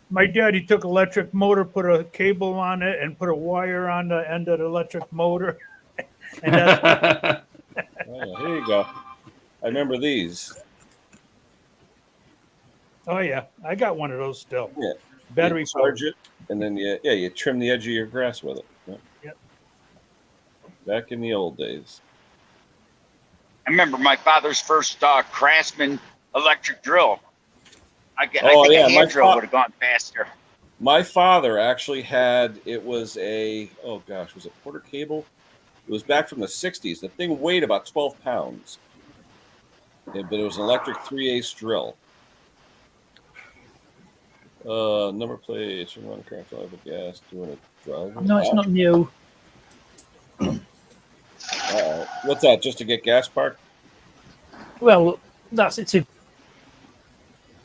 My daddy took electric motor, put a cable on it, and put a wire on the end of the electric motor. And that's here you go. I remember these. Oh yeah, I got one of those still. Yeah. Battery charge it, and then you trim the edge of your grass with it. Yep. Back in the old days. I remember my father's first Craftsman electric drill. I think a hand drill would have gone faster. My father actually had, it was was it Porter Cable? It was back from the 60s. The thing weighed about 12 pounds. Yeah, but it was an electric 3/8 drill. Number plate, turn on crank drive with gas, doing a drive. No, it's not new. What's that? Just to get gas parked? Well, that's it too.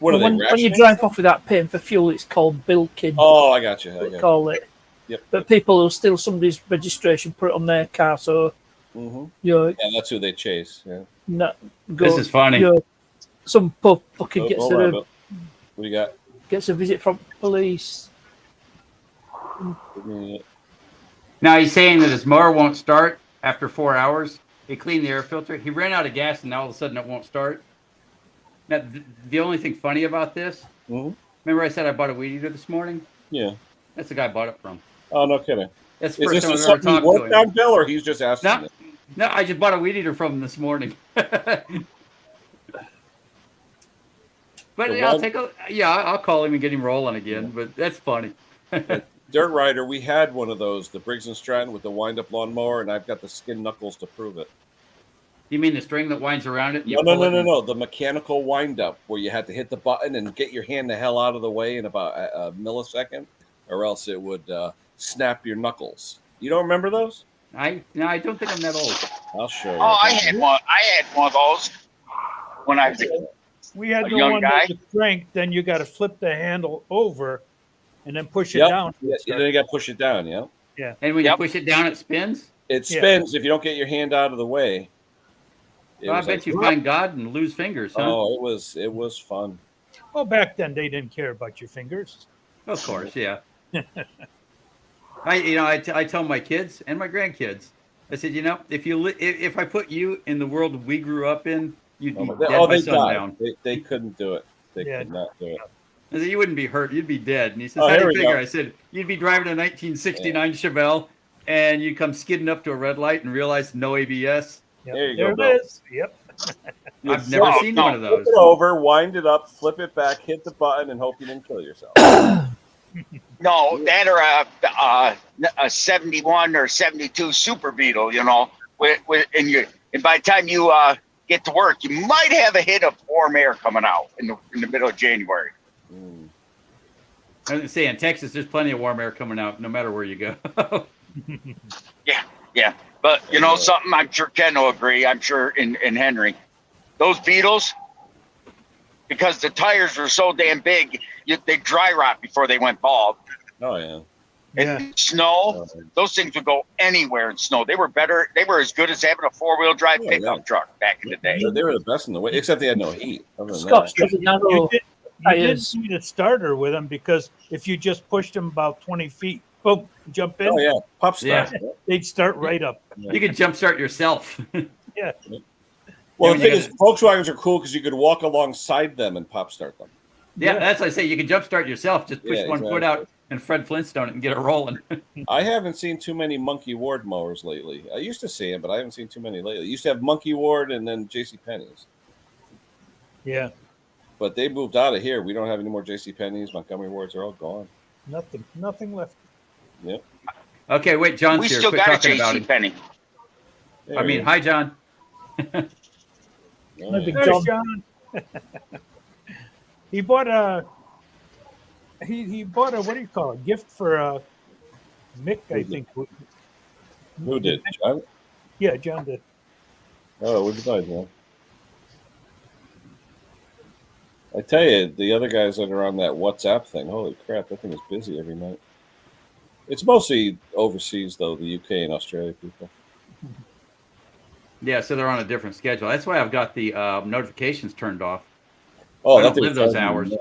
What are they? When you drive off without paying for fuel, it's called bilking. Oh, I got you. They call it. Yep. But people will steal somebody's registration, put it on their car, so yeah, that's who they chase. Yeah. This is funny. Some pub fucking gets what do you got? Gets a visit from police. Now he's saying that his mower won't start after 4 hours. He cleaned the air filter. He ran out of gas, and now all of a sudden it won't start. Now, the only thing funny about this, remember I said I bought a weed eater this morning? Yeah. That's the guy I bought it from. Oh, no kidding. That's the first time I've ever something talked you to worked him. on, Bill, or he's just asking? No, I just bought a weed eater from him this morning. But I'll call him and get him rolling again. But that's funny. Dirt Rider, we had one of those, the Briggs & Stratton with the wind-up lawnmower, and I've got the skin knuckles to prove it. You mean the string that winds around it? No. The mechanical wind-up where you had to hit the button and get your hand the hell out of the way in about a millisecond, or else it would snap your knuckles. You don't remember those? I don't think I'm that old. I'll show you. Oh, I had one of those when I was We had a the young one guy. with the strength. Then you got to flip the handle over, and then push it down. Yeah, then you got to push it down. Yeah. Yeah. And when you push it down, it spins. It spins if you don't get your hand out of the way. Well, I bet you find God and lose fingers, huh? Oh, it was fun. Well, back then they didn't care about your fingers. Of course, yeah. I tell my kids and my grandkids, I said, if I put you in the world we grew up in, you'd be dead by sundown. They couldn't do it. They could not do it. I said, you wouldn't be hurt. You'd be dead. And he says, how do you figure? I said, you'd be driving a 1969 Chevelle, and you'd come skidding up to a red light and realize no ABS. Yep. There you go. There it is. Yep. I've never seen one of those. Flip it over, wind it up, flip it back, hit the button, and hope you didn't kill yourself. No, that or a 71 or 72 Super Beetle, and by the time you get to work, you might have a hit of warm air coming out in the middle of January. I was gonna say, in Texas, there's plenty of warm air coming out, no matter where you go. Yeah. But something, I'm sure Ken will agree. I'm sure in Henry, those Beetles, because the tires were so damn big, they dry rot before they went bald. Oh yeah. And snow, those things would go anywhere in snow. They were better. They were as good as having a 4-wheel drive pickup truck back in the day. They were the best in the way, except they had no heat. Scott doesn't know. You didn't need a starter with them because if you just pushed them about 20 feet, boom, jump in. Oh yeah, pop start. Yeah. They'd start right up. You could jump start yourself. Yeah. Well, the thing is, Volkswagens are cool because you could walk alongside them and pop start them. Yeah, that's what I say. You can jump start yourself. Just push one foot out and Fred Flintstone it and get it rolling. I haven't seen too many Monkey Ward mowers lately. I used to see them, but I haven't seen too many lately. You used to have Monkey Ward and then JCPenney's. Yeah. But they moved out of here. We don't have any more JCPenney's. Montgomery Wards are all gone. Nothing left. Yep. Okay, wait, John's We here. still Quit got a talking about him. JCPenney. Hi, John. There's John. He bought a what do you call it? Gift for Mick, I think. Who did? John? Yeah, John did. Oh, what'd you buy, John? I tell you, the other guys that are on that WhatsApp thing, holy crap, that thing is busy every night. It's mostly overseas, though, the UK and Australia people. Yeah, so they're on a different schedule. That's why I've got the notifications turned off. Oh, I don't live those hours.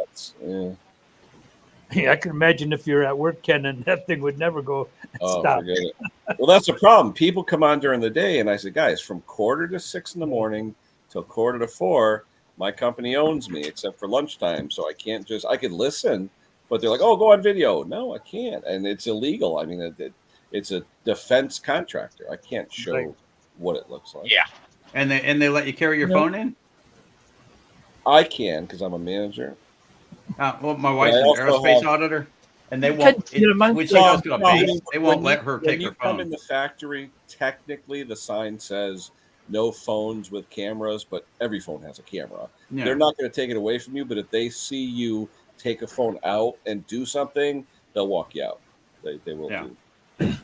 Yeah, I can imagine if you're at work, Ken, and that thing would never go stop. Forget it. Well, that's the problem. People come on during the day, and I said, guys, from 4:45 in the morning till 4:45, my company owns me, except for lunchtime. So I can't I could listen, but they're like, oh, go on video. No, I can't. And it's illegal. I mean, it's a defense contractor. I can't show what it looks like. Yeah. And they let you carry your phone in? I can because I'm a manager. Well, my wife's an aerospace auditor, and they won't. When she goes to a base, they won't let her take her phone. When you come in the factory, technically the sign says no phones with cameras, but every phone has a camera. Yeah. They're not going to take it away from you, but if they see you take a phone out and do something, they'll walk you out. They will do. Yeah.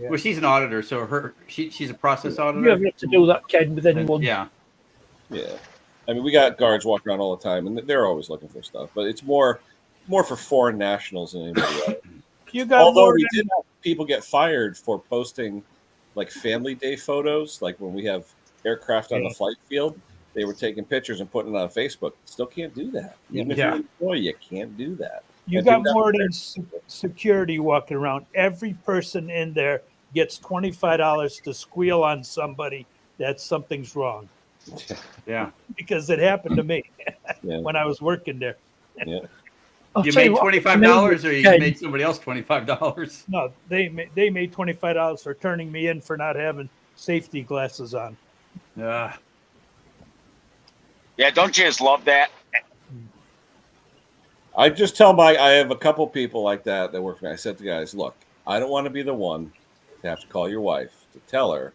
Well, she's an auditor, so she's a process auditor. You have to do that, Ken, with anyone. Yeah. I mean, we got guards walking around all the time, and they're always looking for stuff. But it's more for foreign nationals than anybody else. Although we did have people get fired for posting like Family Day photos, like when we have aircraft on the flight field, they were taking pictures and putting it on Facebook. Still can't do that. Even if you're an employee, you can't do that. You got more than security walking around. Every person in there gets $25 to squeal on somebody that something's wrong. Yeah. Because it happened to me when I was working there. Yeah. You made $25 or you made somebody else $25? No, they made $25 for turning me in for not having safety glasses on. Yeah, don't you just love that? I just tell I have a couple people like that work for me. I said to guys, look, I don't want to be the one to have to call your wife to tell her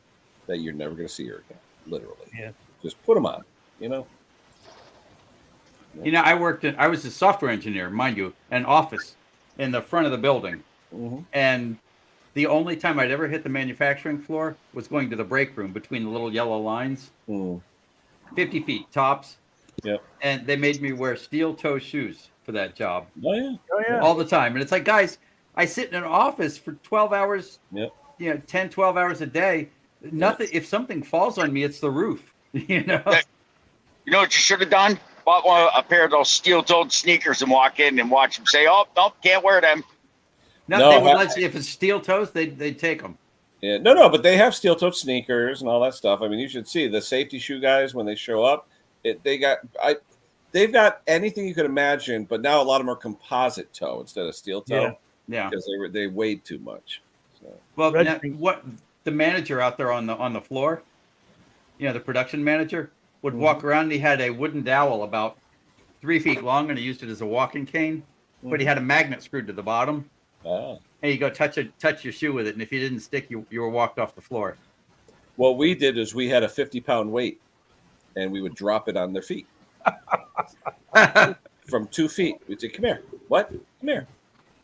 that you're never going to see her again. Literally. Yeah. Just put them on, you know. You know, I was a software engineer, mind you, an office in the front of the building. Mm-hmm. And the only time I'd ever hit the manufacturing floor was going to the break room between the little yellow lines. 50 feet tops. Yep. And they made me wear steel toe shoes for that job. Oh, yeah. All the time. And it's like, guys, I sit in an office for 12 hours, 10, 12 hours a day. Nothing. If something falls on me, it's the roof. You know what you should have done? Bought a pair of those steel-toed sneakers and walk in and watch them say, "Oh, no, can't wear them." No, they would let you, if it's steel toes, they'd take them. Yeah, no, but they have steel-toed sneakers and all that stuff. I mean, you should see the safety shoe guys when they show up. They've got anything you could imagine, but now a lot of them are composite toe instead of steel toe. Yeah, because they weighed too much. So. Well, now, what the manager out there on the floor, the production manager would walk around. And he had a wooden dowel about 3 feet long, and he used it as a walking cane. But he had a magnet screwed to the bottom. Oh. And you go touch your shoe with it, and if you didn't stick, you were walked off the floor. What we did is we had a 50-pound weight, and we would drop it on their feet from 2 feet. We'd say, "Come here, what? Come here."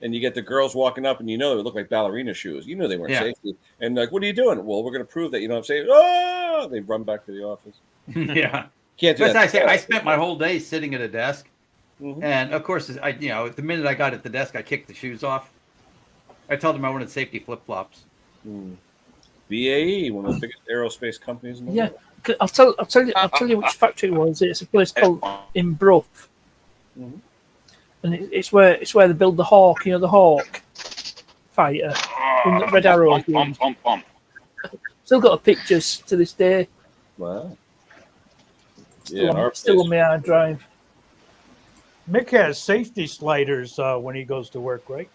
And you get the girls walking up, and they look like ballerina shoes. They weren't safety. And like, "What are you doing?" "Well, we're going to prove that you know what I'm saying." "Oh!" They run back to the office. Yeah. Can't do that. I spent my whole day sitting at a desk. Mm-hmm. And of course, the minute I got at the desk, I kicked the shoes off. I told them I wanted safety flip-flops. BAE, one of the biggest aerospace companies in the world. I'll tell you which factory it was. It's a place called in Brough. Mm-hmm. And it's where they build the Hawk, the Hawk fighter in the Red Arrow. Still got the pictures to this day. Wow. Still on my hard drive. Mick has safety sliders when he goes to work, right?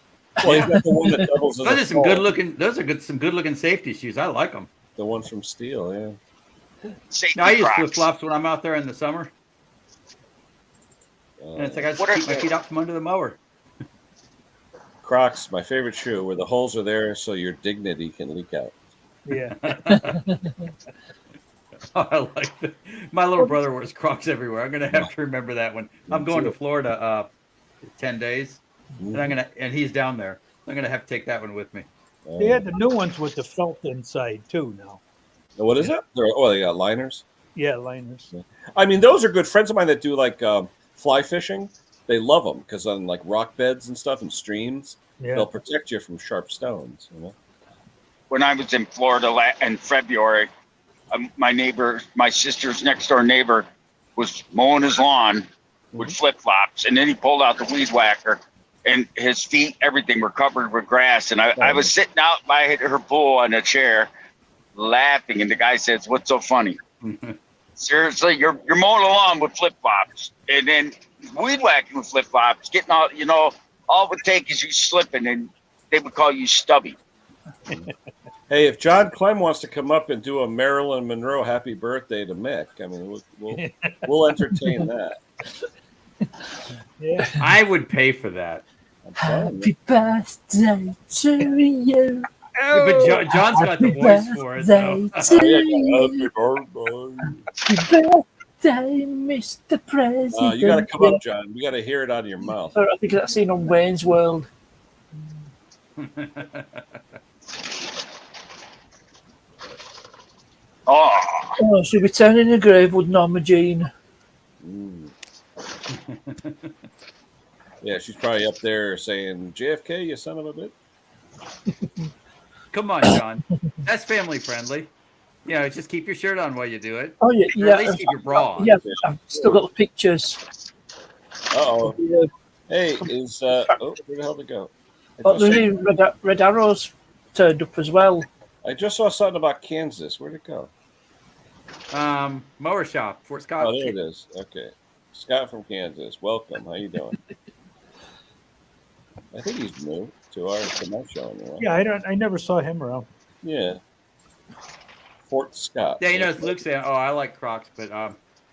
Well, you got the one that doubles as those are some good looking. Those are some good looking safety shoes. I like them. The ones from Steel, yeah. I use flip flops when I'm out there in the summer. And it's like I just keep my feet out from under the mower. Crocs, my favorite shoe, where the holes are there so your dignity can leak out. Yeah. I like that. My little brother wears Crocs everywhere. I'm gonna have to remember that one. I'm going to Florida 10 days, and he's down there. I'm gonna have to take that one with me. They had the new ones with the felt inside too now. What is it? They got liners. Yeah, liners. I mean, those are good. Friends of mine that do like fly fishing, they love them because on like rock beds and stuff and streams, they'll protect you from sharp stones. When I was in Florida in February, my sister's next door neighbor was mowing his lawn with flip-flops, and then he pulled out the weed whacker, and his feet, everything were covered with grass. And I was sitting out by her pool on a chair laughing, and the guy says, "What's so funny?" Seriously, you're mowing the lawn with flip-flops, and then weed whacking with flip-flops, getting all, all it would take is you slipping, and they would call you stubby. Hey, if John Clem wants to come up and do a Marilyn Monroe happy birthday to Mick, I mean, we'll entertain that. Yeah, I would pay for that. Happy birthday to you. Yeah, but John's got the voice for it. So. Happy birthday, Mr. President. You got to come up, John. You got to hear it out of your mouth. I think that's seen on Wayne's World. Oh, she'll be turning in the grave with Norma Jean. Yeah, she's probably up there saying, JFK, you son of a bitch. Come on, John. That's family friendly. You know, just keep your shirt on while you do it. Oh, yeah. Or at least keep your bra on. Yeah, I've still got the pictures. Uh-oh. Hey, is... where the hell did it go? The new Red Arrows turned up as well. I just saw something about Kansas. Where'd it go? Mower shop, Fort Scott. Oh, there it is. Okay. Scott from Kansas. Welcome. How you doing? I think he's new to my show anyway. Yeah, I never saw him around. Yeah. Fort Scott. Yeah, you know, Luke saying, "Oh, I like Crocs, but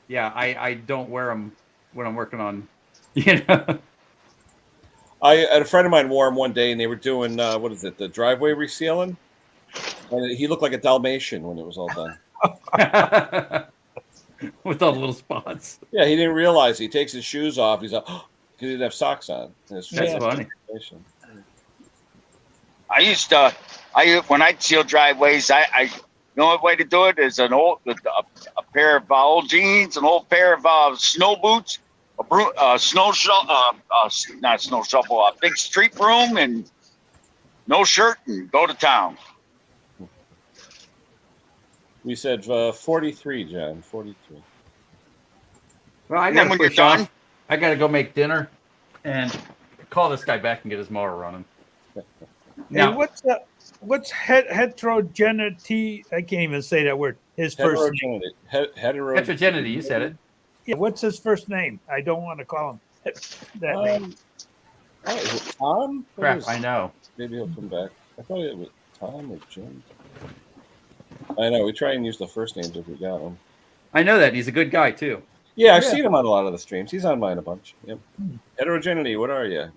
yeah, I don't wear them when I'm working on, you know." A friend of mine wore them one day, and they were doing the driveway resealing, and he looked like a Dalmatian when it was all done. With all the little spots. Yeah, he didn't realize he takes his shoes off. He's like, oh, he didn't have socks on. That's funny. When I seal driveways, I the only way to do it is a pair of old jeans, an old pair of snow boots, a big street broom, and no shirt, and go to town. We said 43, John. 43. Well, I got when you're done, I got to go make dinner and call this guy back and get his mower running. Now, what's heterogeneity? I can't even say that word. His first name. Heterogeneity. You said it. Yeah. What's his first name? I don't want to call him that name. Oh, is it Tom? Crap, I know. Maybe he'll come back. I thought it was Tom or Jim. I know. We try and use the first names if we got them. I know that. He's a good guy, too. Yeah, I've seen him on a lot of the streams. He's on mine a bunch. Yep. Heterogeneity, what are you?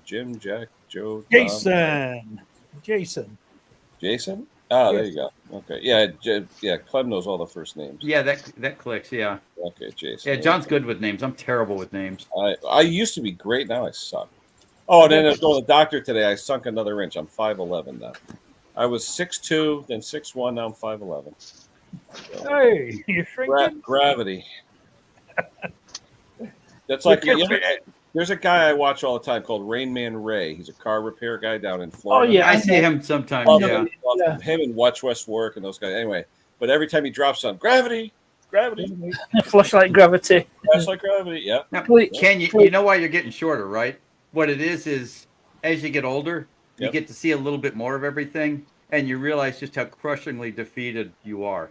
Jim, Jack, Joe, Tom. Jason. Jason? Oh, there you go. Okay. Yeah, Clem knows all the first names. Yeah, that clicks, yeah. Okay, Jason. Yeah, John's good with names. I'm terrible with names. I used to be great. Now I suck. Oh, and then I was going to the doctor today. I sunk another inch. I'm 5'11" now. I was 6'2", then 6'1", now I'm 5'11". So, hey, you're shrinking? Gravity. That's like there's a guy I watch all the time called Rain Man Ray. He's a car repair guy down in Florida. Oh yeah, I see him sometimes. Him and Watch West Work and those guys. Anyway, but every time he drops on gravity. Flashlight gravity. Flashlight gravity. Yeah. Now, Ken, you know why you're getting shorter, right? What it is as you get older, you get to see a little bit more of everything, and you realize just how crushingly defeated you are.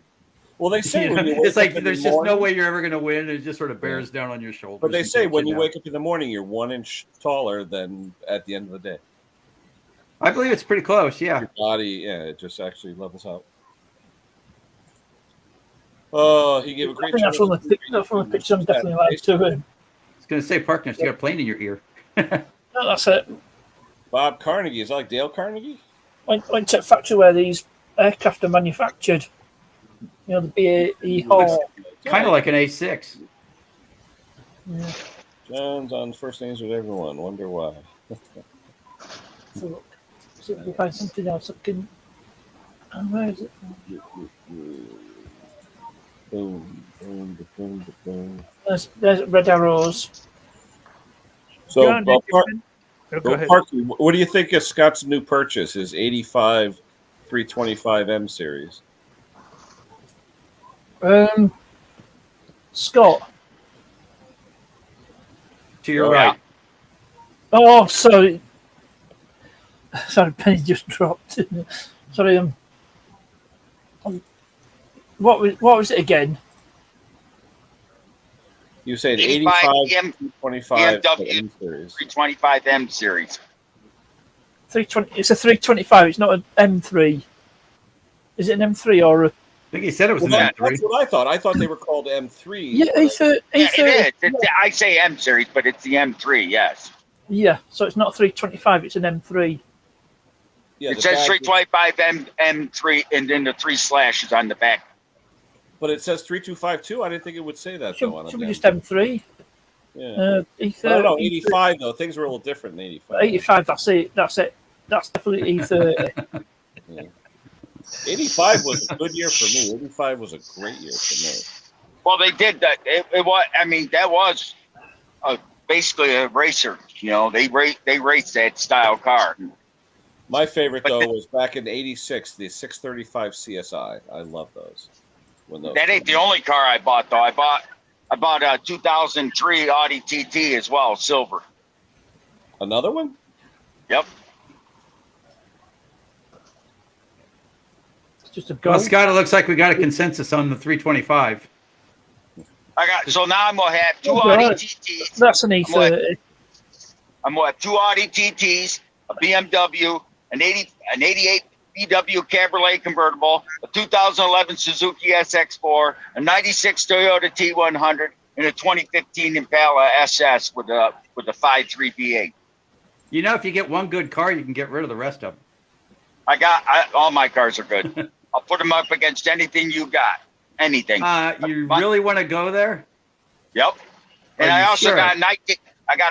Well, they say it's like there's just no way you're ever going to win. It just sort of bears down on your shoulders. But they say when you wake up in the morning, you're 1 inch taller than at the end of the day. I believe it's pretty close. Yeah. Your body, it just actually levels out. Oh, he gave a great. That's from the picture. I'm definitely like to him. I was going to say, Parkness, you got a plane in your ear. No, that's it. Bob Carnegie. Is that like Dale Carnegie? Went to a factory where these aircraft are manufactured. You know, the BAE Hall. Kind of like an A6. Yeah. John's on first names with everyone. Wonder why. So, see if we find something else. Where is it? Boom. There's Red Arrows. So, John, Parky, what do you think of Scott's new purchase, his 85 325M series? Scott. To your right. Oh, sorry. Sorry, penny just dropped. Sorry. What was it again? You said 85 325 M series. 325M series. 320. It's a 325. It's not an M3. Is it an M3 or a? I think he said it was an M3. M3. That's what I thought. I thought they were called M3s. Yeah, it is. I say M series, but it's the M3. Yes. Yeah, so it's not 325. It's an M3. Yeah, it says 325 M3 and then the 3 slashes on the back. But it says 3252. I didn't think it would say that though. Should we just M3? Yeah. E30, I don't know. 85 though. Things were a little different in 85. 85. That's it. That's definitely E30. Yeah. 85 was a good year for me. 85 was a great year for me. Well, they did that. It was. I mean, that was basically a racer. You know, they raced that style car. My favorite though was back in '86, the 635 CSI. I love those. That ain't the only car I bought though. I bought a 2003 Audi TT as well, silver. Another one? Yep. It's just a Well, Scott, it looks like we got a consensus on the 325. So now I'm gonna have two Audi TTs. That's an E30. I'm gonna have two Audi TTs, a BMW, an 88 VW Cabriolet convertible, a 2011 Suzuki SX4, a 96 Toyota T100, and a 2015 Impala SS with a 5.3 V8. You know, if you get one good car, you can get rid of the rest of them. All my cars are good. I'll put them up against anything you got. Anything. You really want to go there? Yep. And I also sure? got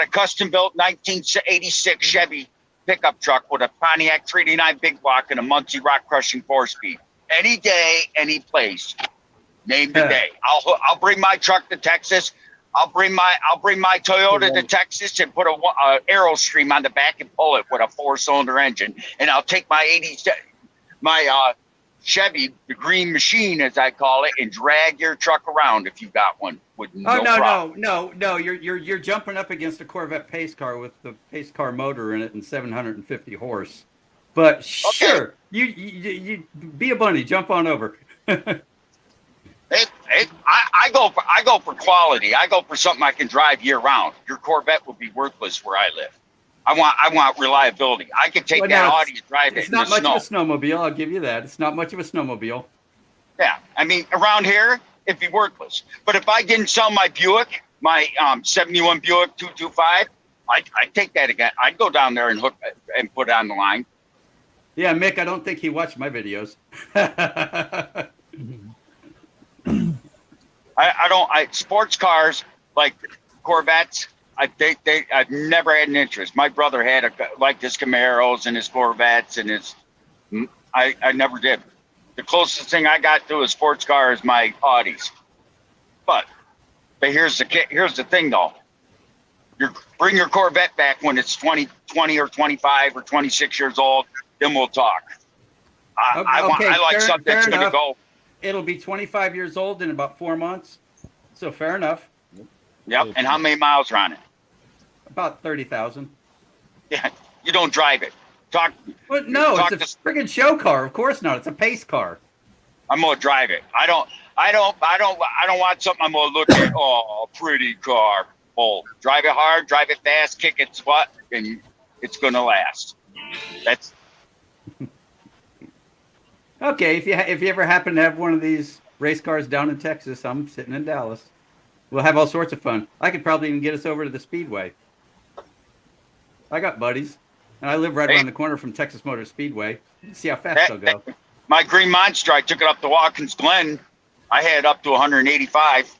a custom built 1986 Chevy pickup truck with a Pontiac 389 big block and a Muncie rock crushing 4-speed. Any day, any place. Name the day. I'll bring my truck to Texas. I'll bring my Toyota to Texas and put a Aerostream on the back and pull it with a 4-cylinder engine. And I'll take my Chevy, the green machine as I call it, and drag your truck around if you got one with no problem. No. You're jumping up against a Corvette pace car with the pace car motor in it and 750 horse. But sure, you be a bunny, jump on over. I go for quality. I go for something I can drive year round. Your Corvette would be worthless where I live. I want reliability. I can take that Audi and drive it. It's not much of a snowmobile. I'll give you that. It's not much of a snowmobile. Yeah, I mean around here it'd be worthless. But if I didn't sell my Buick, my '71 Buick 225, I'd take that again. I'd go down there and hook and put it on the line. Yeah, Mick, I don't think he watched my videos. Sports cars like Corvettes. I've never had an interest. My brother had his Camaros and his Corvettes and I never did. The closest thing I got to a sports car is my Audis. But here's the thing though. Bring your Corvette back when it's 20 or 25 or 26 years old. Then we'll talk. I like something that's going to go. It'll be 25 years old in about 4 months. So fair enough. Yep. And how many miles are on it? About 30,000. Yeah. You don't drive it. Well, no, it's a friggin' show car. Of course not. It's a pace car. I'm gonna drive it. I don't want something I'm gonna look at. Oh, pretty car. Oh, drive it hard, drive it fast, kick its butt, and it's gonna last. That's okay. If you ever happen to have one of these race cars down in Texas, I'm sitting in Dallas. We'll have all sorts of fun. I could probably even get us over to the Speedway. I got buddies, and I live right around the corner from Texas Motor Speedway. See how fast they'll go. My green monster, I took it up to Watkins Glen. I had up to 185.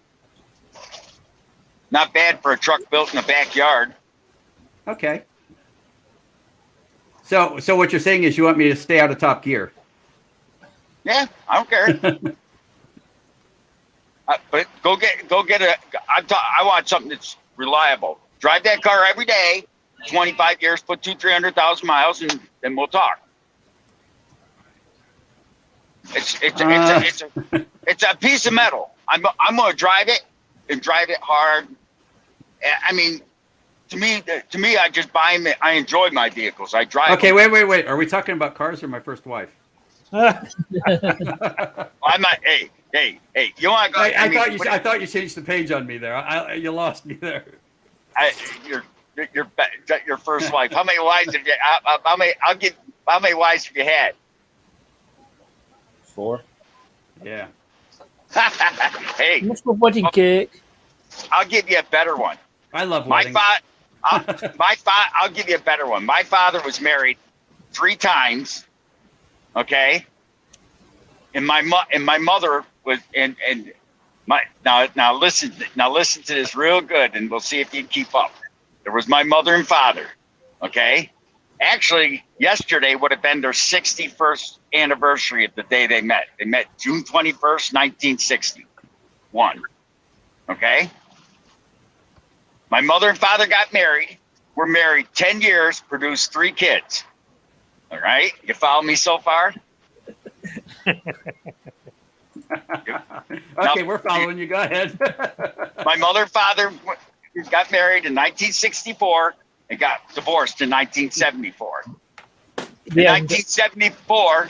Not bad for a truck built in the backyard. Okay. So what you're saying is you want me to stay out of top gear? Yeah, I don't care. But go get a. I want something that's reliable. Drive that car every day, 25 years, put 300,000 miles, and then we'll talk. It's a piece of metal. I'm gonna drive it and drive it hard. I mean, to me, I just buy them. I enjoy my vehicles. I drive. Okay, them. Wait. Are we talking about cars or my first wife? I'm not. Hey. You want to go? I thought you changed the page on me there. You lost me there. Your first wife. How many wives have you? How many wives have you had? 4. Yeah. Hey. What's the wedding cake? I'll give you a better one. I love weddings. I'll give you a better one. My father was married 3 times. Okay. And my mother was, and my, now listen to this real good, and we'll see if you keep up. There was my mother and father. Okay. Actually, yesterday would have been their 61st anniversary of the day they met. They met June 21st, 1961. Okay. My mother and father got married. Were married 10 years, produced 3 kids. All right. You follow me so far? Okay, we're following you. Go ahead. My mother and father got married in 1964 and got divorced in 1974. In 1974,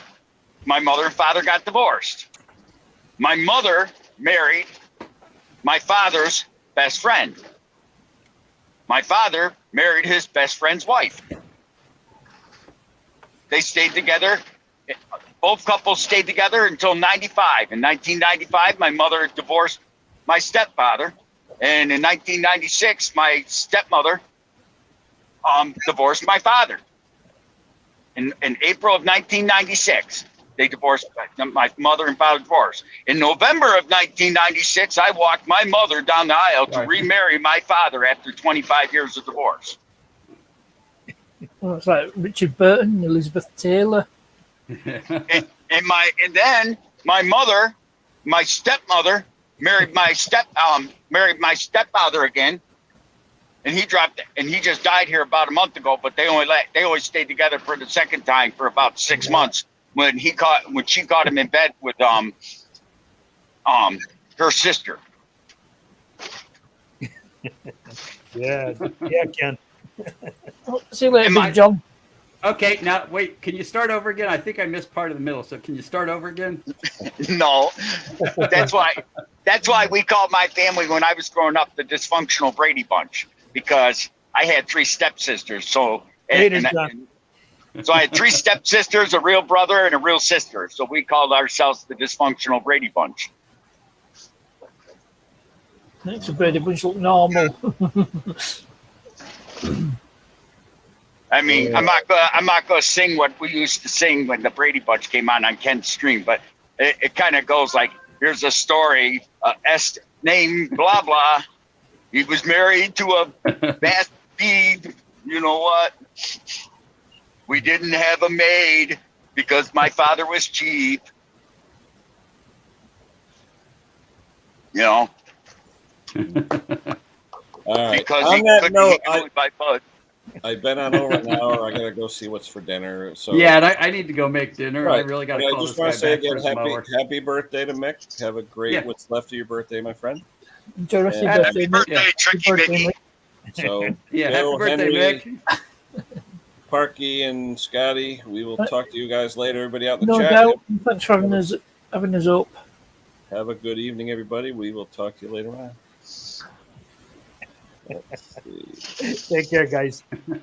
my mother and father got divorced. My mother married my father's best friend. My father married his best friend's wife. They stayed together. Both couples stayed together until 95. In 1995, my mother divorced my stepfather. And in 1996, my stepmother divorced my father. In April of 1996, they divorced. My mother and father divorced. In November of 1996, I walked my mother down the aisle to remarry my father after 25 years of divorce. Well, it's like Richard Burton, Elizabeth Taylor. and then my stepmother married my stepfather again, and he just died here about a month ago. But they always stayed together for the second time for about 6 months when she caught him in bed with her sister. Yeah, Ken. See you later, Big John. Okay, now wait. Can you start over again? I think I missed part of the middle. So can you start over again? No, that's why we called my family when I was growing up the dysfunctional Brady Bunch, because I had 3 stepsisters. So so I had 3 stepsisters, a real brother, and a real sister. So we called ourselves the dysfunctional Brady Bunch. Makes a Brady Bunch look normal. I mean, I'm not gonna sing what we used to sing when the Brady Bunch came on Ken's stream, but it kind of goes like, here's a story, S named blah blah. He was married to a fast speed. You know what? We didn't have a maid because my father was cheap. You know. All right. Because on he that couldn't note, handle my bud. I've been on over an hour. I gotta go see what's for dinner. So yeah, and I need to go make dinner. Right. I really got to I call just this want guy to say back for again, his mower. happy birthday to Mick. Have a great what's left of your birthday, my friend. Enjoy the rest of your Happy birthday, birthday, Tricky Mickey. So Yeah, Bill, happy birthday, Henry, Mick. Parky, and Scotty, we will talk to you guys later. Everybody out in the No chat. doubt. Thanks for having us up. Have a good evening, everybody. We will talk to you later on. Let's see. Take care, guys.